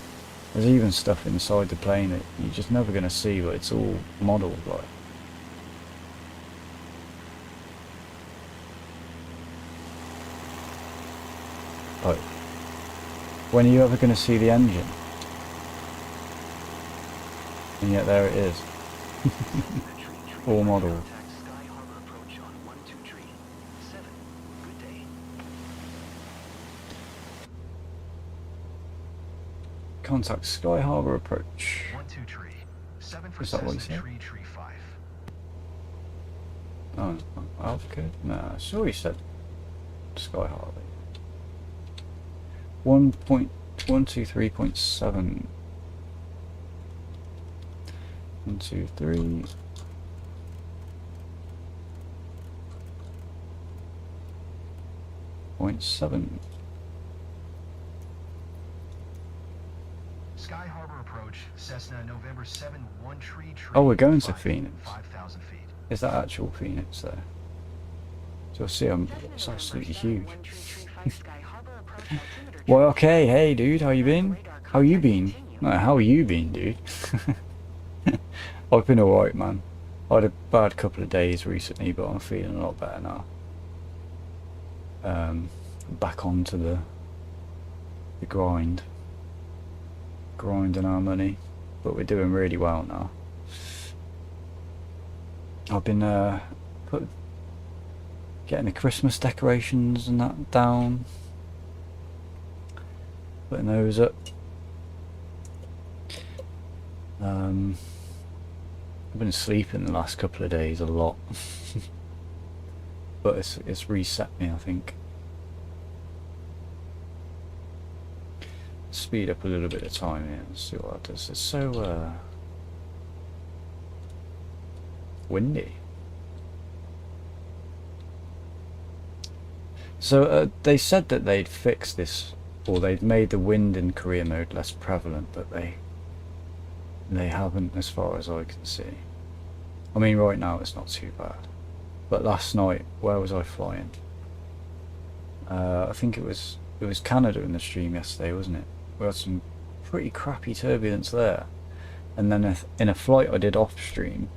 There's even stuff inside the plane that you're just never going to see, but it's all modelled like. Like, when are you ever going to see the engine? And yet there it is. Full model. Contact Sky Harbor approach on 123. 7. Good day. Contact Sky Harbor approach. 123. 7 for Is that what you Cessna said? Tree 5. Oh, okay. No, I saw you said Sky Harbor. 1.123.7. 1, 2, 3. Point 7. Sky Harbor approach, Cessna November 7, 1 tree. Oh, we're going to 5, Phoenix. 5,000 feet. Is that actual Phoenix there? So you'll see, it's absolutely huge. Well, okay, hey dude, how you been? How you been? No, how you been, dude? I've been alright, man. I had a bad couple of days recently, but I'm feeling a lot better now. Back onto the grind. Grinding our money. But we're doing really well now. I've been getting the Christmas decorations and that down. Putting those up. I've been sleeping the last couple of days a lot. But it's reset me, I think. Speed up a little bit of time here and see what that does. It's so windy. So they said that they'd fixed this, or they'd made the wind in career mode less prevalent, but they haven't, as far as I can see. I mean, right now it's not too bad, but last night, where was I flying? I think it was Canada in the stream yesterday, wasn't it? We had some pretty crappy turbulence there, and then in a flight I did off stream,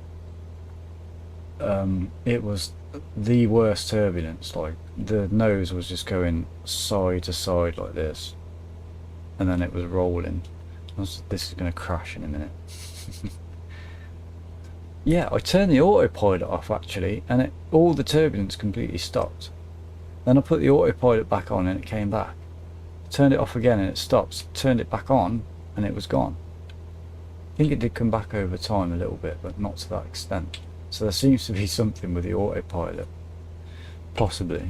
it was the worst turbulence. Like, the nose was just going side to side like this, and then it was rolling. This is going to crash in a minute. Yeah, I turned the autopilot off actually, and all the turbulence completely stopped. Then I put the autopilot back on and it came back. Turned it off again and it stopped. Turned it back on and it was gone. I think it did come back over time a little bit, but not to that extent. So there seems to be something with the autopilot. Possibly.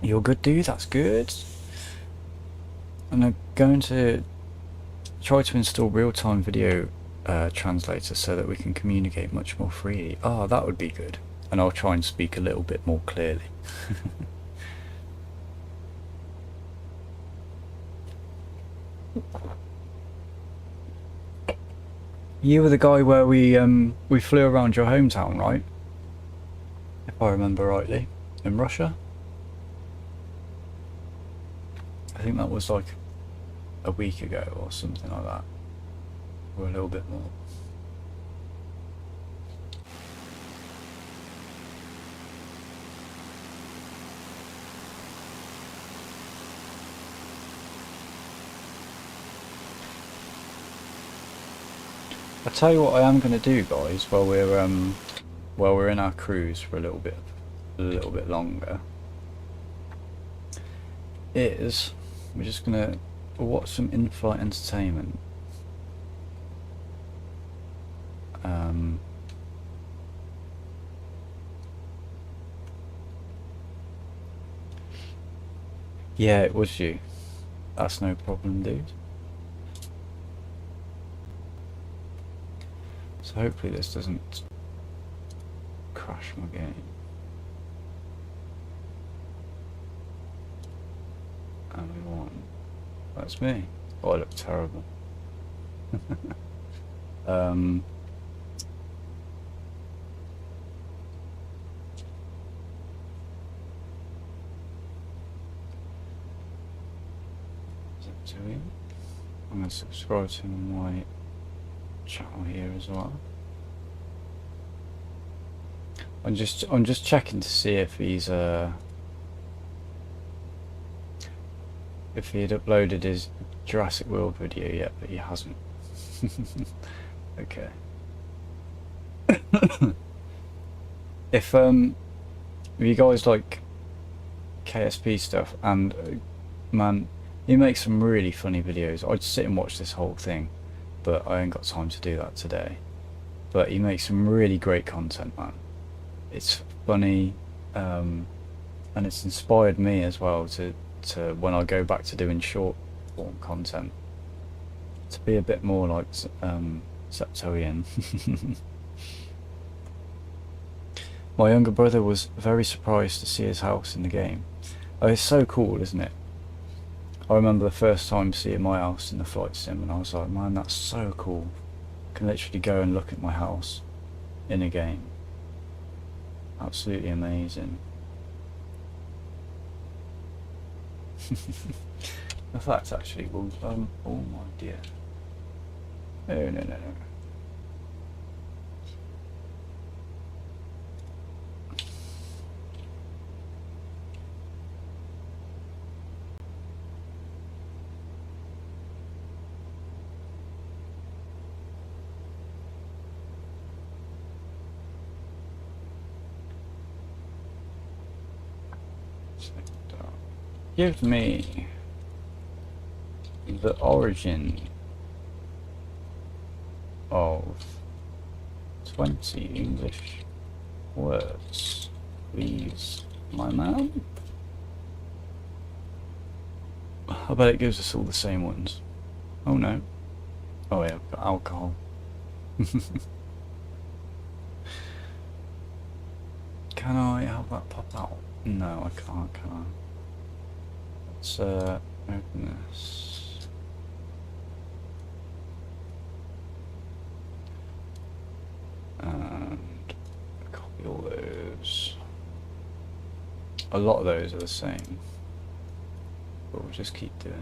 You're good, dude? That's good. And I'm going to try to install real-time video translator so that we can communicate much more freely. Oh, that would be good. And I'll try and speak a little bit more clearly. You were the guy where we flew around your hometown, right? If I remember rightly, in Russia. I think that was like a week ago or something like that, or a little bit more. I'll tell you what I am going to do, guys, while we're in our cruise for a little bit longer, is we're just going to watch some in-flight entertainment. Yeah, it was you. That's no problem, dude. So hopefully this doesn't crash my game. And we won. That's me. Oh, I look terrible. Is it doing? I'm going to subscribe to my channel here as well. I'm just checking to see if he's if he had uploaded his Jurassic World video yet, but he hasn't. Okay. If you guys like KSP stuff, and man, he makes some really funny videos. I'd sit and watch this whole thing, but I ain't got time to do that today. But he makes some really great content, man. It's funny, and it's inspired me as well to when I go back to doing short form content, to be a bit more like Septoian. My younger brother was very surprised to see his house in the game. Oh, it's so cool, isn't it? I remember the first time seeing my house in the flight sim, and I was like, man, that's so cool. I can literally go and look at my house in a game. Absolutely amazing. In fact, actually, well, oh my dear. Oh, no. Give me the origin of 20 English words, please, my man. I bet it gives us all the same ones. Oh no. Oh yeah, I've got alcohol. Can I have that pop out? No, I can't, can I? Let's open this. And copy all those. A lot of those are the same, but we'll just keep doing it.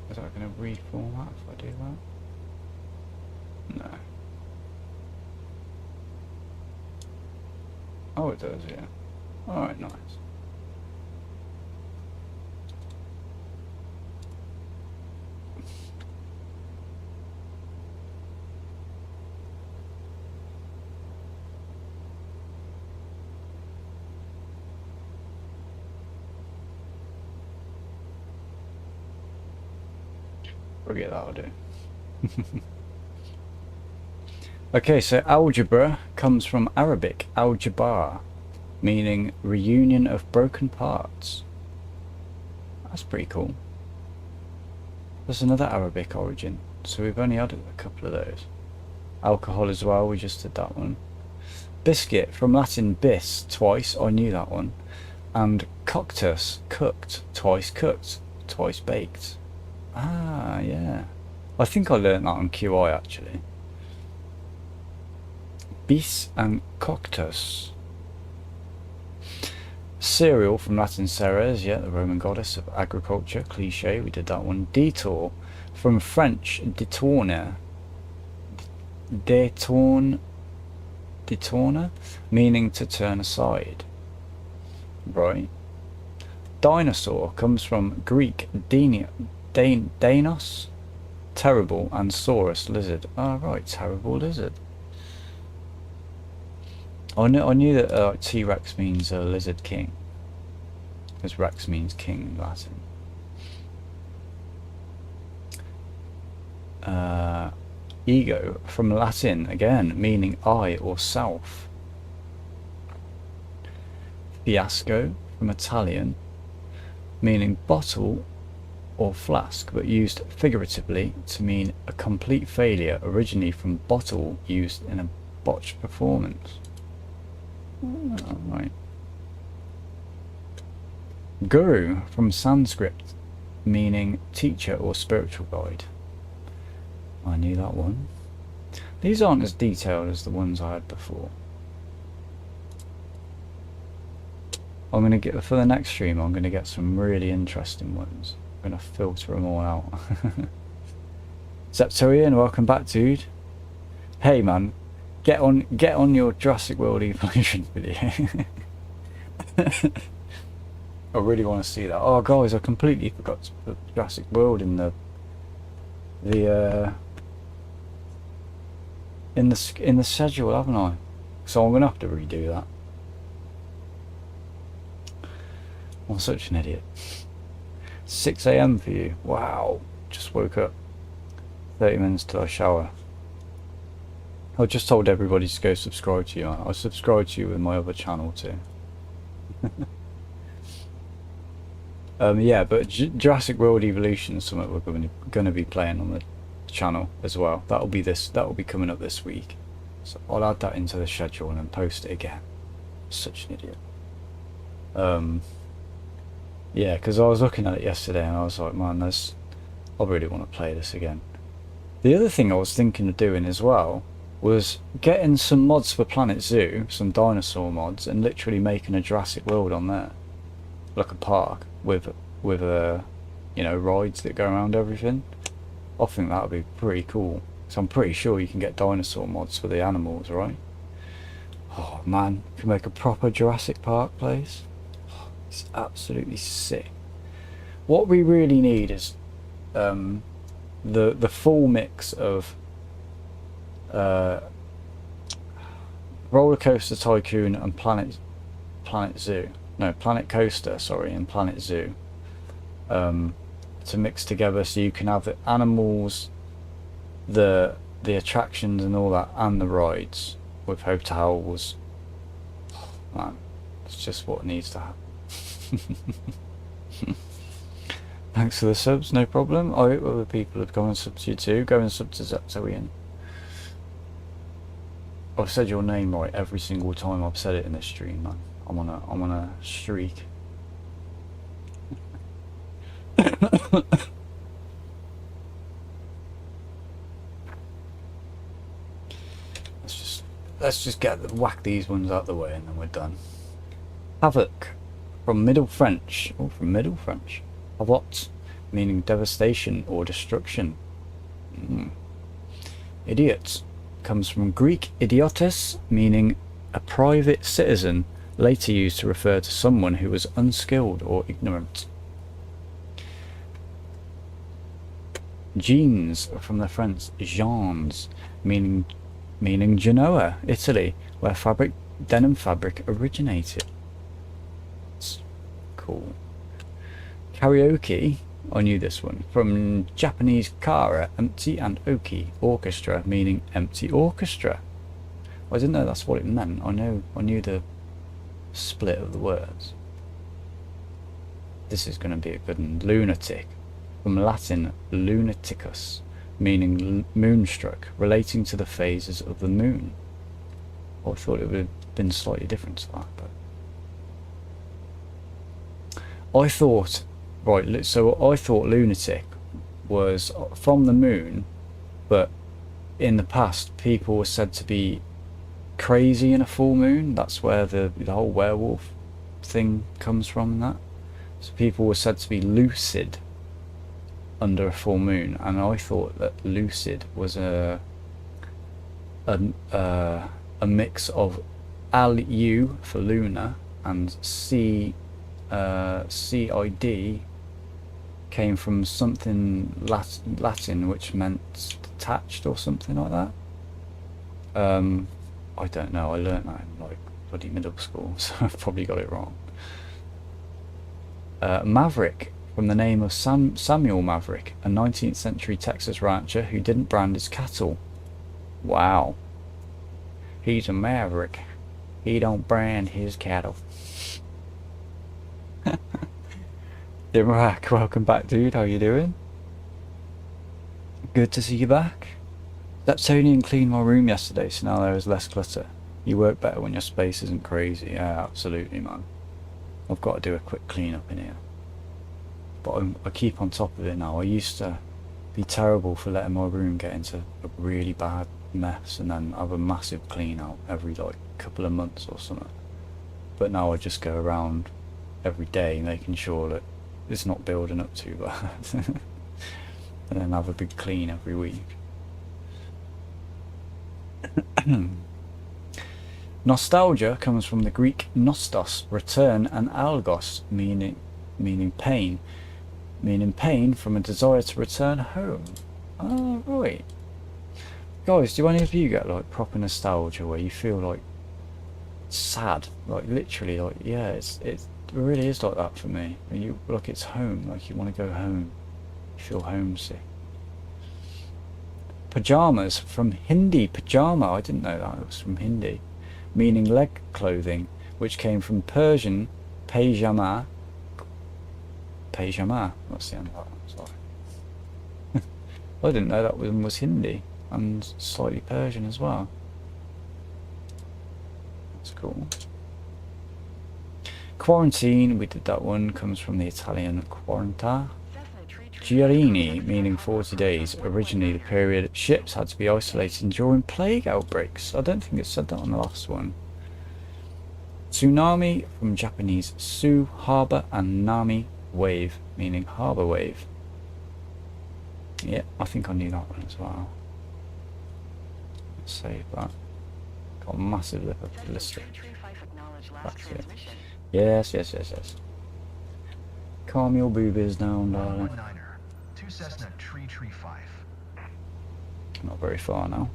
Is that going to reformat if I do that? No. Oh, it does, yeah. Alright, nice. Forget that'll do. Okay, so algebra comes from Arabic aljabar, meaning reunion of broken parts. That's pretty cool. There's another Arabic origin, so we've only had a couple of those. Alcohol as well, we just did that one. Biscuit, from Latin bis, twice, I knew that one. And coctus, cooked, twice baked. Ah, yeah. I think I learnt that on QI actually. Bis and coctus. Cereal, from Latin ceres, yeah, the Roman goddess of agriculture, cliche, we did that one. Detour, from French détourner, détourner, meaning to turn aside. Right. Dinosaur comes from Greek Dainos, terrible, and saurus, lizard. Ah, right, terrible lizard. I knew that T-Rex means lizard king, because Rex means king in Latin. Ego, from Latin, again, meaning I or self. Fiasco, from Italian, meaning bottle or flask, but used figuratively to mean a complete failure, originally from bottle used in a botched performance. Right. Guru, from Sanskrit, meaning teacher or spiritual guide. I knew that one. These aren't as detailed as the ones I had before. I'm going to get, for the next stream, I'm going to get some really interesting ones. I'm going to filter them all out. Septorian, welcome back, dude. Hey man, get on your Jurassic World Evolution video. I really want to see that. Oh guys, I completely forgot to put Jurassic World in the in the schedule, haven't I? So I'm gonna have to redo that. I'm such an idiot. 6 AM for you. Wow. Just woke up. 30 minutes till I shower. I just told everybody to go subscribe to you. I subscribed to you with my other channel too. Yeah, but Jurassic World Evolution is something we're going to be playing on the channel as well. That'll be coming up this week. So I'll add that into the schedule and then post it again. Such an idiot. Yeah, because I was looking at it yesterday and I was like, man, I really want to play this again. The other thing I was thinking of doing as well was getting some mods for Planet Zoo, some dinosaur mods, and literally making a Jurassic World on there, like a park with you know, rides that go around everything. I think that would be pretty cool. So I'm pretty sure you can get dinosaur mods for the animals, right? Oh man, you can make a proper Jurassic Park place. It's absolutely sick. What we really need is the full mix of Roller Coaster Tycoon and Planet Zoo. No, Planet Coaster, sorry, and Planet Zoo. To mix together so you can have the animals, the attractions and all that, and the rides with hotels. Oh, man, it's just what needs to happen. Thanks for the subs, no problem. I hope other people have gone and subbed to you too. Go and sub to Zeptoian. I've said your name right every single time I've said it in this stream, man. I'm on a streak. Let's just whack these ones out the way and then we're done. Havoc from Middle French. Oh, from Middle French. Havot, meaning devastation or destruction. Idiot comes from Greek idiotes, meaning a private citizen, later used to refer to someone who was unskilled or ignorant. Jeans from the French gens, meaning Genoa, Italy, where denim fabric originated. It's cool. Karaoke, I knew this one, from Japanese kara, empty, and oki, orchestra, meaning empty orchestra. I didn't know that's what it meant. I knew the split of the words. This is going to be a good one. Lunatic, from Latin lunaticus, meaning moonstruck, relating to the phases of the moon. I thought it would have been slightly different to that, but I thought, right, so I thought lunatic was from the moon, but in the past people were said to be crazy in a full moon. That's where the whole werewolf thing comes from, and that. So people were said to be lucid under a full moon, and I thought that lucid was a mix of LU for lunar and CID came from something Latin which meant detached or something like that. I don't know, I learnt that in like bloody middle school, so I've probably got it wrong. Maverick, from the name of Samuel Maverick, a 19th century Texas rancher who didn't brand his cattle. Wow. He's a maverick. He don't brand his cattle. Dimrak, welcome back, dude. How you doing? Good to see you back. Zeptonian cleaned my room yesterday, so now there is less clutter. You work better when your space isn't crazy. Yeah, absolutely, man. I've got to do a quick clean up in here. But I keep on top of it now. I used to be terrible for letting my room get into a really bad mess and then have a massive clean out every like couple of months or something. But now I just go around every day making sure that it's not building up too bad. and then have a big clean every week. Nostalgia comes from the Greek nostos, return, and algos, meaning pain. Meaning pain from a desire to return home. Oh, right. Guys, do any of you get like proper nostalgia where you feel like sad? Like literally, like, yeah, it really is like that for me. When you look, it's home, like you want to go home. You feel homesick. Pajamas, from Hindi, pajama, I didn't know that, it was from Hindi. Meaning leg clothing, which came from Persian pajama. Pajama, that's the end of that, sorry. I didn't know that one was Hindi, and slightly Persian as well. That's cool. Quarantine, we did that one, comes from the Italian quaranta. Giardini, meaning 40 days, originally the period ships had to be isolated during plague outbreaks. I don't think it said that on the last one. Tsunami, from Japanese su, harbour, and nami, wave, meaning harbour wave. Yeah, I think I knew that one as well. Let's save that. Got a massive list. That's it. Yes. Calm your boobies down, darling. Two Cessna Tree 5. Not very far now.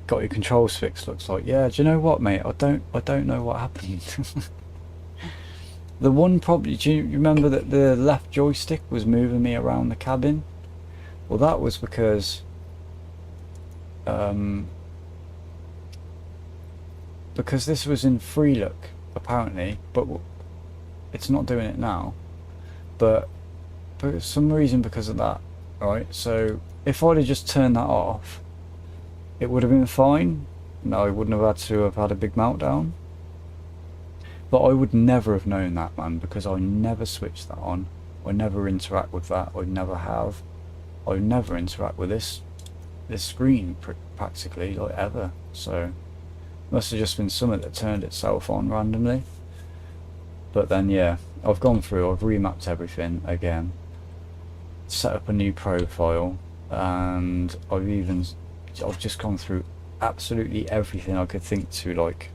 Got your controls fixed, looks like. Yeah, do you know what, mate? I don't know what happened. The one problem, do you remember that the left joystick was moving me around the cabin? Well, that was because this was in free look apparently, but it's not doing it now. But for some reason, because of that, right? So if I'd have just turned that off, it would have been fine. No, I wouldn't have had to have had a big meltdown. But I would never have known that, man, because I never switched that on. I never interact with that. I never have. I never interact with this screen practically, like, ever. So must have just been something that turned itself on randomly. But then, yeah, I've gone through, I've remapped everything again, set up a new profile, and I've just gone through absolutely everything I could think to, like,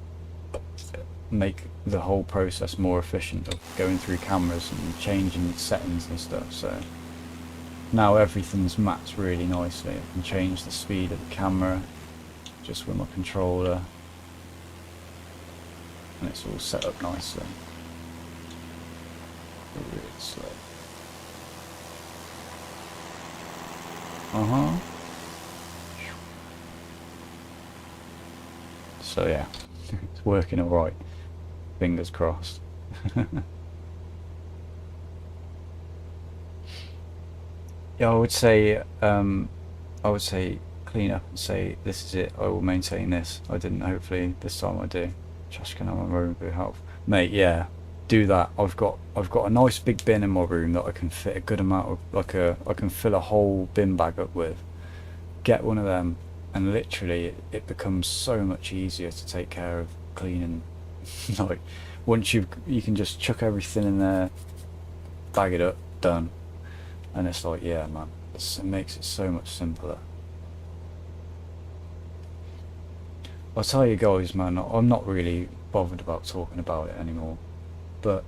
make the whole process more efficient of going through cameras and changing settings and stuff. So now everything's mapped really nicely. I can change the speed of the camera just with my controller, and it's all set up nicely. Really slow. So yeah, it's working alright. Fingers crossed. Yeah, I would say clean up and say this is it. I will maintain this. I didn't. Hopefully this time I do. Trash can have my room for help, mate. Yeah, do that. I've got a nice big bin in my room that I can fit a good amount of, I can fill a whole bin bag up with. Get one of them, and literally it becomes so much easier to take care of cleaning. Like once you can just chuck everything in there, bag it up, done. And it's like, yeah, man, it makes it so much simpler. I'll tell you guys, man, I'm not really bothered about talking about it anymore, but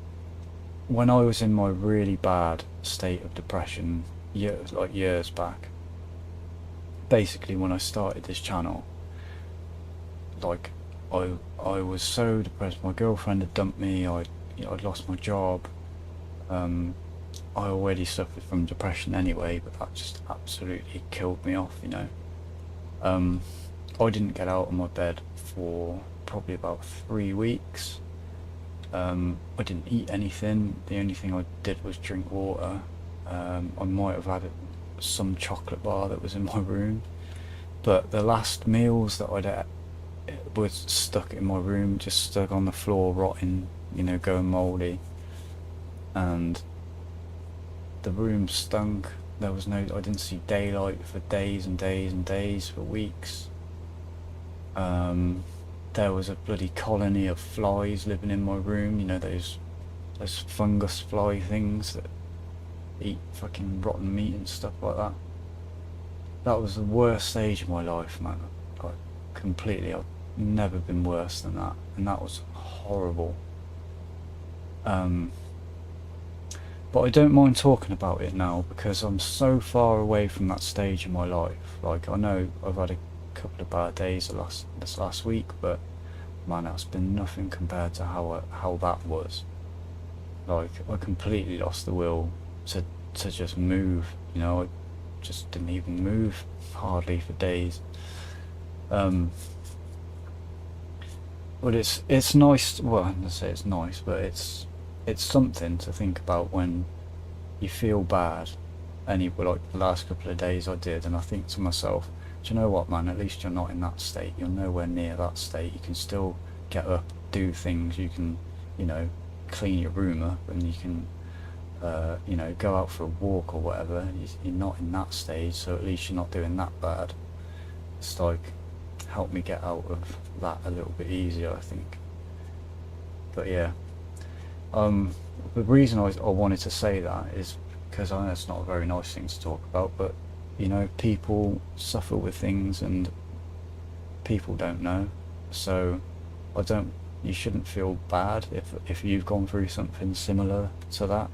when I was in my really bad state of depression years back, basically when I started this channel, like I was so depressed. My girlfriend had dumped me, I'd lost my job, I already suffered from depression anyway, but that just absolutely killed me off, you know. I didn't get out of my bed for probably about 3 weeks. I didn't eat anything. The only thing I did was drink water. I might have had some chocolate bar that was in my room, but the last meals that I'd had was stuck in my room, just stuck on the floor, rotting, you know, going mouldy, and the room stunk. I didn't see daylight for days and days and days, for weeks. There was a bloody colony of flies living in my room, you know, those fungus fly things that eat fucking rotten meat and stuff like that. That was the worst stage of my life, man. Like, completely. I've never been worse than that, and that was horrible. But I don't mind talking about it now because I'm so far away from that stage in my life. Like, I know I've had a couple of bad days this last week, but man, that's been nothing compared to how that was. Like, I completely lost the will to just move. You know, I just didn't even move hardly for days. But it's nice. Well, I'm gonna say it's nice, but it's something to think about when you feel bad. Anyway, like the last couple of days I did, and I think to myself, do you know what, man? At least you're not in that state. You're nowhere near that state. You can still get up, do things. You can, you know, clean your room up, and you can, you know, go out for a walk or whatever. You're not in that stage, so at least you're not doing that bad. It's like helped me get out of that a little bit easier, I think. But yeah, the reason I wanted to say that is because I know it's not a very nice thing to talk about, but you know, people suffer with things and people don't know. So you shouldn't feel bad if you've gone through something similar to that,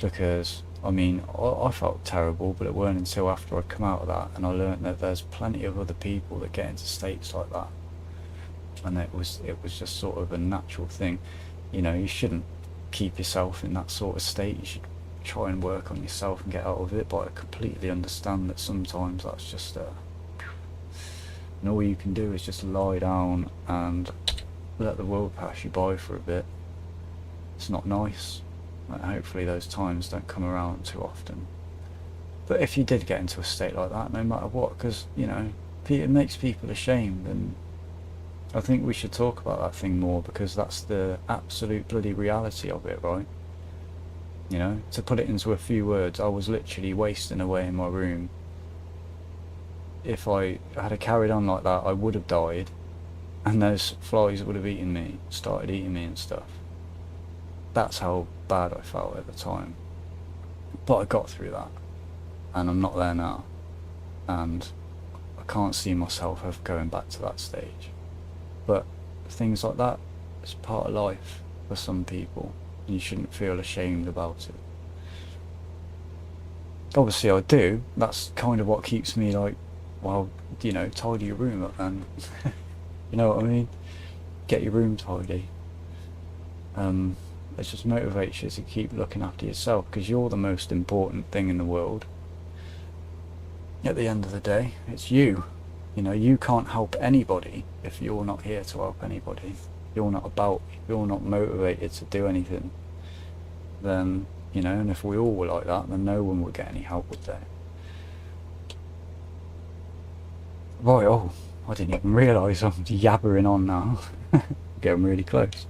because I mean, I felt terrible, but it weren't until after I'd come out of that and I learned that there's plenty of other people that get into states like that, and it was just sort of a natural thing. You know, you shouldn't keep yourself in that sort of state. You should try and work on yourself and get out of it, but I completely understand that sometimes that's just and all you can do is just lie down and let the world pass you by for a bit. It's not nice. Hopefully those times don't come around too often. But if you did get into a state like that, no matter what, because, you know, it makes people ashamed, and I think we should talk about that thing more, because that's the absolute bloody reality of it, right? You know, to put it into a few words, I was literally wasting away in my room. If I had carried on like that, I would have died, and those flies would have started eating me and stuff. That's how bad I felt at the time. But I got through that, and I'm not there now, and I can't see myself ever going back to that stage. But things like that is part of life for some people, and you shouldn't feel ashamed about it. Obviously I do. That's kind of what keeps me like, well, you know, tidy your room up, and you know what I mean? Get your room tidy. It just motivates you to keep looking after yourself, because you're the most important thing in the world. At the end of the day, it's you. You know, you can't help anybody if you're not here to help anybody. You're not motivated to do anything. Then, you know, and if we all were like that, then no one would get any help, would they? Right, oh, I didn't even realise I'm yabbering on now. Getting really close.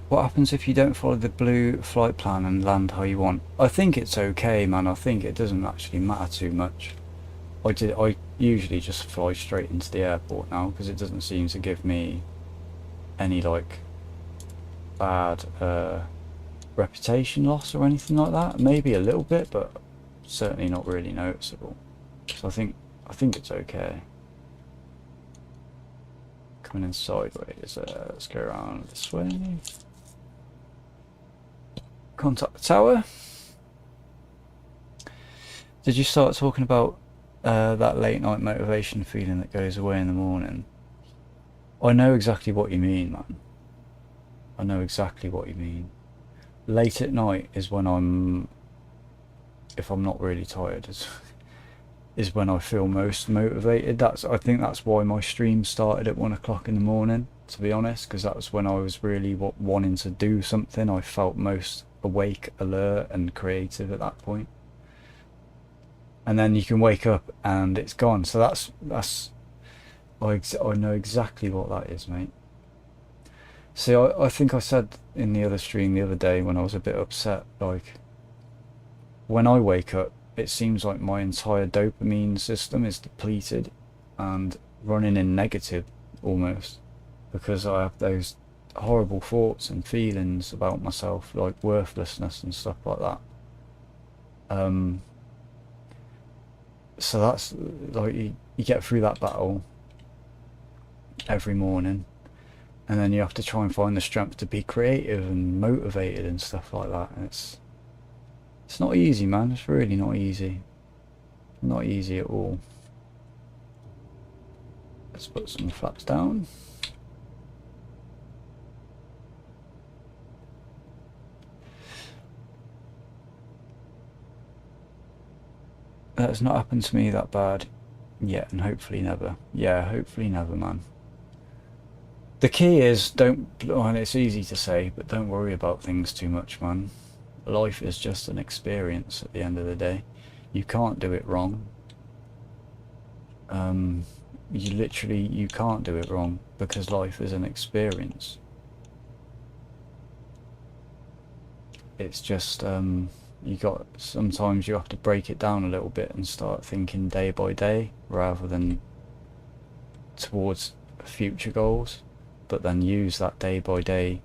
What happens if you don't follow the blue flight plan and land how you want? I think it's okay, man. I think it doesn't actually matter too much. I usually just fly straight into the airport now, because it doesn't seem to give me any like bad reputation loss or anything like that. Maybe a little bit, but certainly not really noticeable. So I think it's okay. Coming in sideways. Let's go around this way. Contact the tower. Did you start talking about that late night motivation feeling that goes away in the morning? I know exactly what you mean, man. I know exactly what you mean. Late at night is when if I'm not really tired, is when I feel most motivated. I think that's why my stream started at 1 o'clock in the morning, to be honest, because that was when I was really wanting to do something. I felt most awake, alert and creative at that point. And then you can wake up and it's gone. So I know exactly what that is, mate. See, I think I said in the other stream the other day when I was a bit upset, like, when I wake up, it seems like my entire dopamine system is depleted, and running in negative almost, because I have those horrible thoughts and feelings about myself, like worthlessness and stuff like that. So that's like you get through that battle every morning, and then you have to try and find the strength to be creative and motivated and stuff like that. And it's not easy, man. It's really not easy. Not easy at all. Let's put some flaps down. That's not happened to me that bad yet, and hopefully never. Yeah, hopefully never, man. The key is don't, and it's easy to say, but don't worry about things too much, man. Life is just an experience at the end of the day. You can't do it wrong. You can't do it wrong, because life is an experience. It's just, sometimes you have to break it down a little bit and start thinking day by day rather than towards future goals, but then use that day by day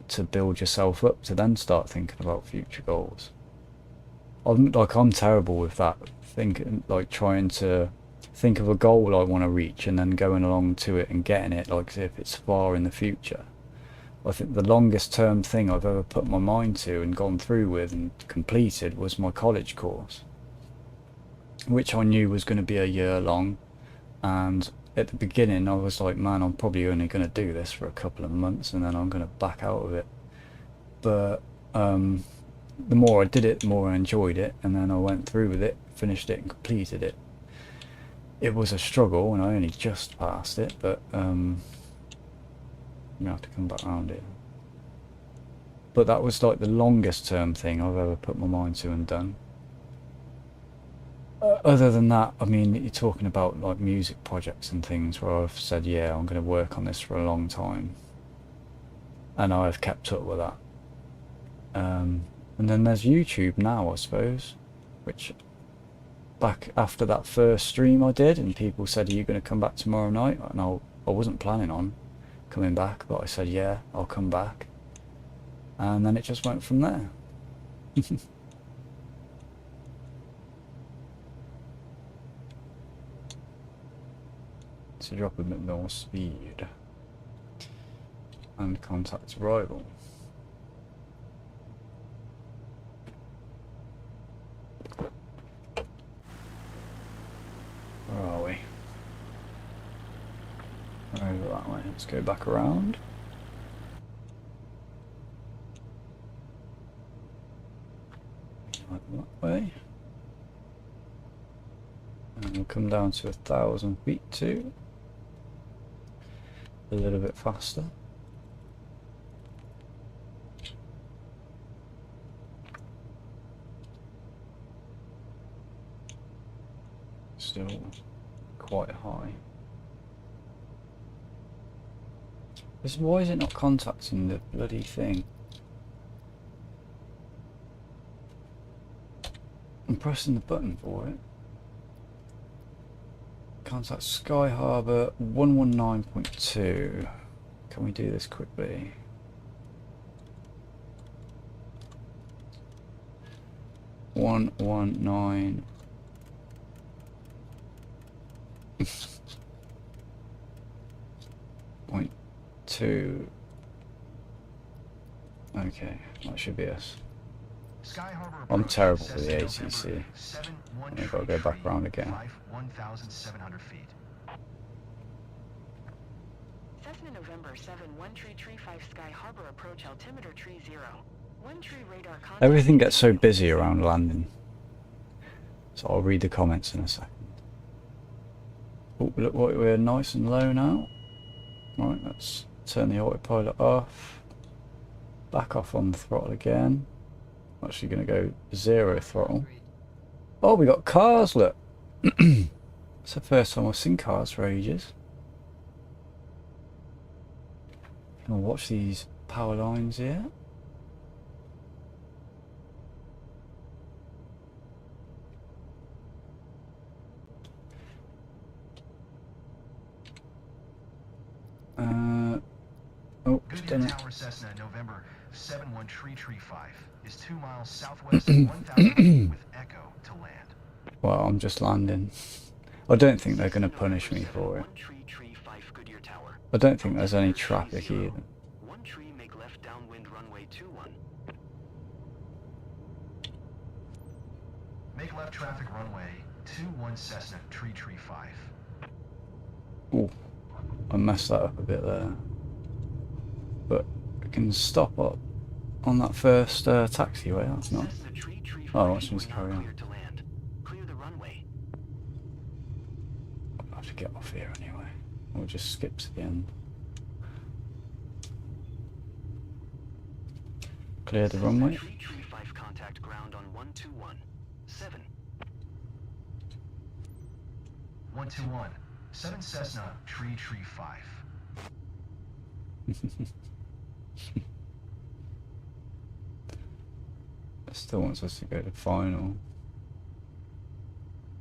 to build yourself up to then start thinking about future goals. I'm terrible with that, thinking, like trying to think of a goal I want to reach and then going along to it and getting it, like if it's far in the future. I think the longest term thing I've ever put my mind to and gone through with and completed was my college course, which I knew was going to be a year long. And at the beginning I was like, man, I'm probably only going to do this for a couple of months and then I'm going to back out of it. But the more I did it, the more I enjoyed it, and then I went through with it, finished it and completed it. It was a struggle and I only just passed it, but you have to come back around it. But that was like the longest term thing I've ever put my mind to and done. Other than that, I mean, you're talking about like music projects and things where I've said, yeah, I'm going to work on this for a long time, and I've kept up with that. And then there's YouTube now, I suppose, which back after that first stream I did and people said, are you going to come back tomorrow night? And I wasn't planning on coming back, but I said, yeah, I'll come back. And then it just went from there. To drop a bit more speed and contact arrival. Where are we? Over that way. Let's go back around. Like that way. And we'll come down to 1,000 feet too. A little bit faster. Still quite high. Why is it not contacting the bloody thing? I'm pressing the button for it. Contact Sky Harbour 119.2. Can we do this quickly? One one nine. Point 2. Okay, that should be us. I'm terrible with the ATC. I've got to go back around again. 1,700 feet. Cessna November 7135 Sky Harbor approach altimeter tree 0. 1 tree radar contact. Everything gets so busy around landing. So I'll read the comments in a second. Oh, look, we're nice and low now. Right, let's turn the autopilot off. Back off on the throttle again. I'm actually going to go 0 throttle. Oh, we got cars, look. It's the first time I've seen cars for ages. I'll watch these power lines here. done it. Tower Cessna November 713335 is 2 miles southwest of 1,000 feet with Echo to land. Well, I'm just landing. I don't think they're going to Cessna punish November me for it. 71335 Goodyear Tower. I don't think there's any Altimeter traffic 30. either. 1 tree, make left downwind runway 21. Make left traffic runway 21 Cessna Tree 5. Ooh, I messed that up a bit there. But I can stop up on that first taxiway, that's nice. Cessna Tree Oh, 5, watch you me are now carry on. cleared to land. Clear the runway. I'll have to get off here anyway. We'll just skip to the end. Clear the Cessna runway. Tree 5, contact ground on 1217. 121 7 Cessna Tree 5. It still wants us to go to final.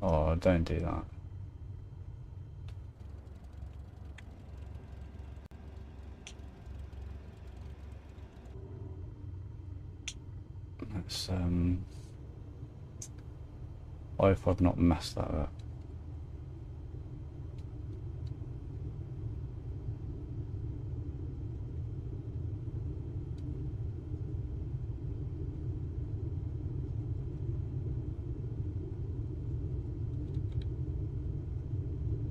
Oh, don't do that. Let's I hope I've not messed that up.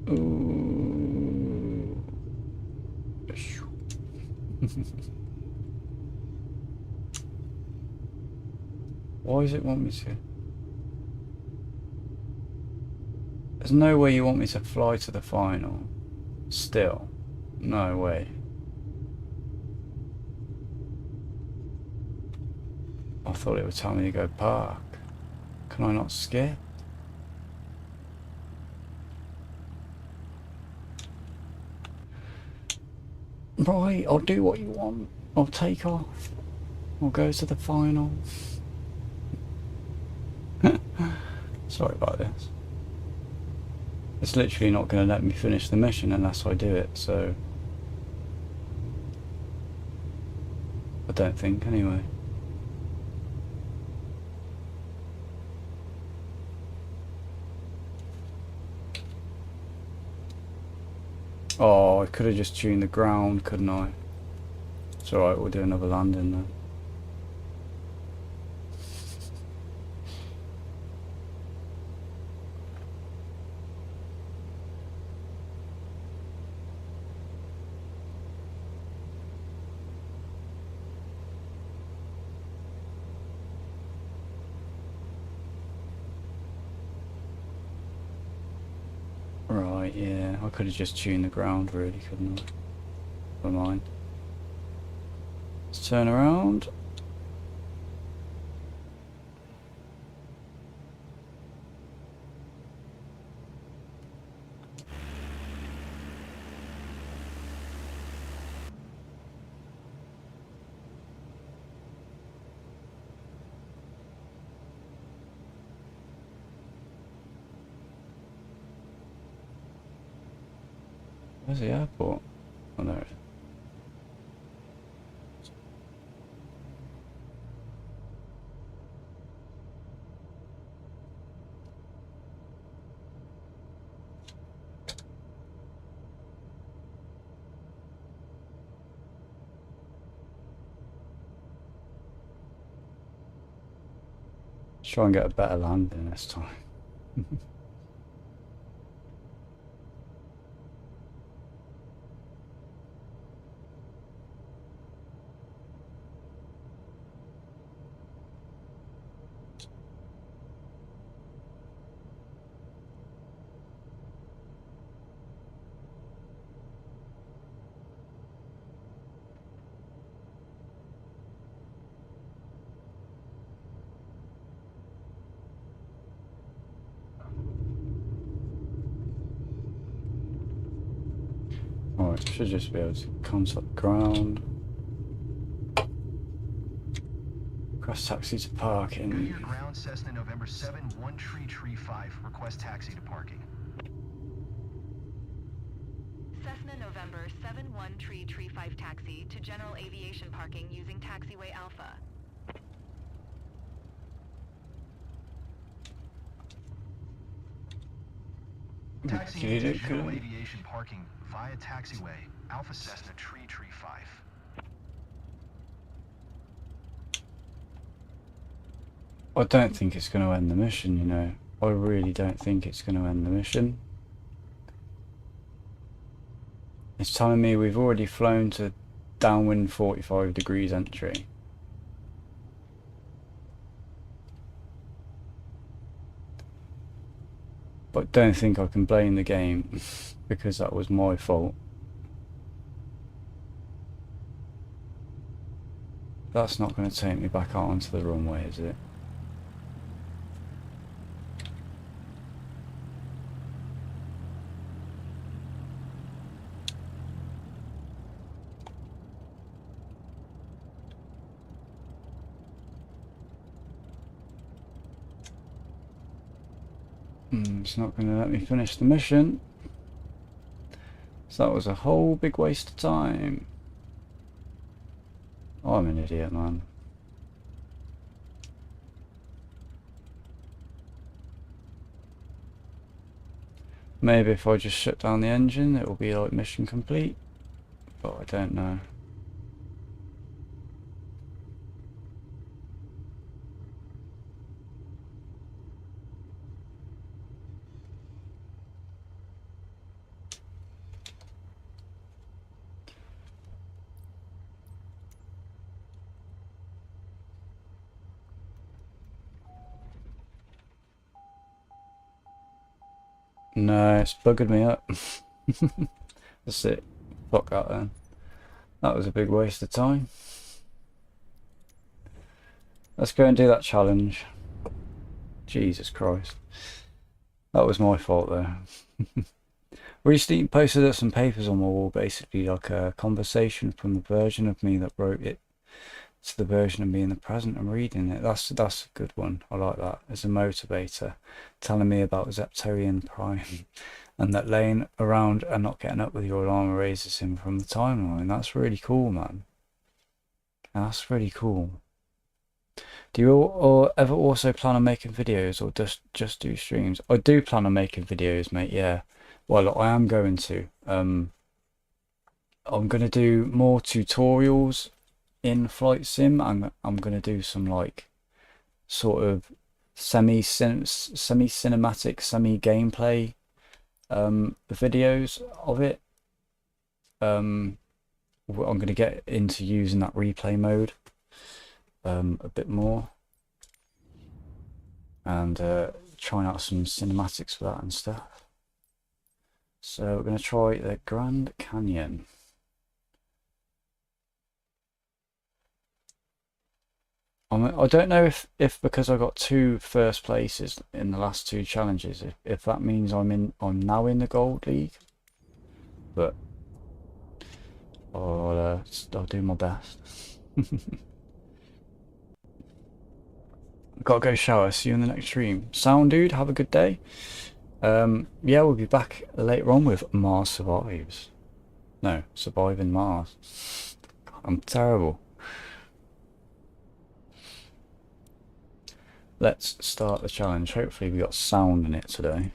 Ooh. Why does it want me to? There's no way you want me to fly to the final. Still. No way. I thought it would tell me to go park. Can I not skip? Right, I'll do what you want. I'll take off. I'll go to the final. Sorry about this. It's literally not going to let me finish the mission unless I do it, so... I don't think, anyway. Oh, I could have just tuned the ground, couldn't I? It's alright, we'll do another landing then. Right, yeah, I could have just tuned the ground really, couldn't I? Never mind. Let's turn around. Where's the airport? Oh, there it is. Let's try and get a better landing this time. Alright, should just be able to contact ground. Cross taxi to parking. Goodyear ground Cessna November 71 Tree 5. Request taxi to parking. Cessna November November 71 Tree 5 taxi to general aviation parking using taxiway Alpha. Taxiing into general aviation parking via taxiway Alpha Cessna Tree 5. I don't think it's going to end the mission, you know. I really don't think it's going to end the mission. It's telling me we've already flown to downwind 45 degrees entry. But don't think I can blame the game because that was my fault. That's not going to take me back out onto the runway, is it? It's not going to let me finish the mission. So that was a whole big waste of time. Oh, I'm an idiot, man. Maybe if I just shut down the engine, it will be like mission complete. But I don't know. No, it's buggered me up. That's it. Fuck that then. That was a big waste of time. Let's go and do that challenge. Jesus Christ. That was my fault though. Recently posted up some papers on my wall, basically like a conversation from the version of me that wrote it to the version of me in the present and reading it. That's a good one. I like that as a motivator, telling me about Zeptarian Prime and that laying around and not getting up with your alarm erases him from the timeline. That's really cool, man. That's really cool. Do you ever also plan on making videos or just do streams? I do plan on making videos, mate, yeah. Well, I am going to. I'm going to do more tutorials in Flight Sim. I'm going to do some like sort of semi-cinematic, semi-gameplay videos of it. I'm going to get into using that replay mode a bit more and trying out some cinematics for that and stuff. So we're going to try the Grand Canyon. I don't know if because I got 2 first places in the last 2 challenges, if that means I'm now in the Gold League, but I'll do my best. Gotta go shower. See you in the next stream. Sound dude, have a good day. Yeah, we'll be back later on with Mars Survives. No, Surviving Mars. I'm terrible. Let's start the challenge. Hopefully we got sound in it today.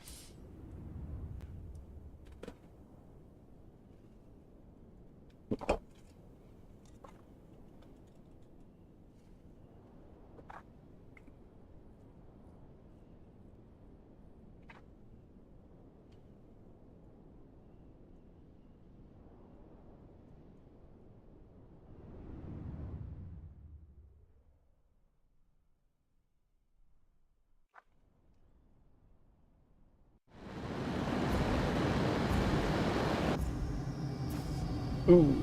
Ooh.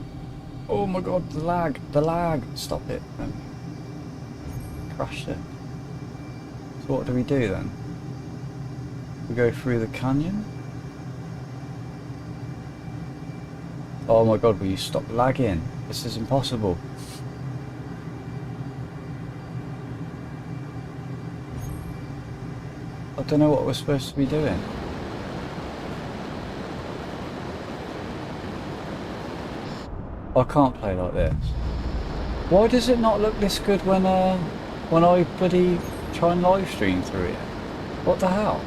Oh my god, the lag, stop it. Crashed it. So what do we do then? We go through the canyon? Oh my god, will you stop lagging? This is impossible. I don't know what we're supposed to be doing. I can't play like this. Why does it not look this good when I bloody try and live stream through it? What the hell?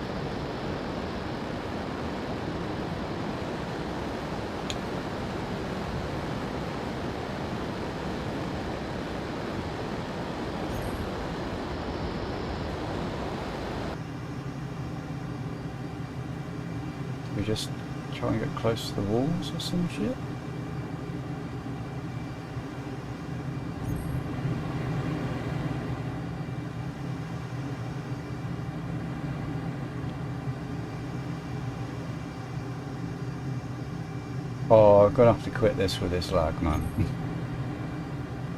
We just try and get close to the walls or some shit? Oh, I'm gonna have to quit this with this lag, man.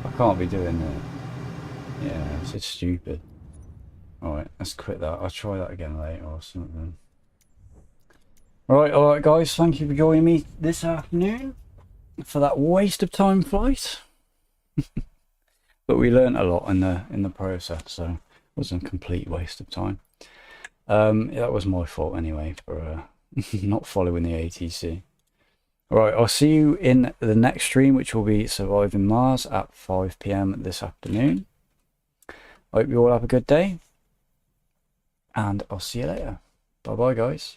I can't be doing that. Yeah, it's just stupid. Alright, let's quit that. I'll try that again later or something. Alright guys, thank you for joining me this afternoon for that waste of time flight. But we learnt a lot in the process, so it wasn't a complete waste of time. That was my fault anyway for not following the ATC. Alright, I'll see you in the next stream, which will be Surviving Mars at 5 PM this afternoon. I hope you all have a good day, and I'll see you later. Bye bye guys.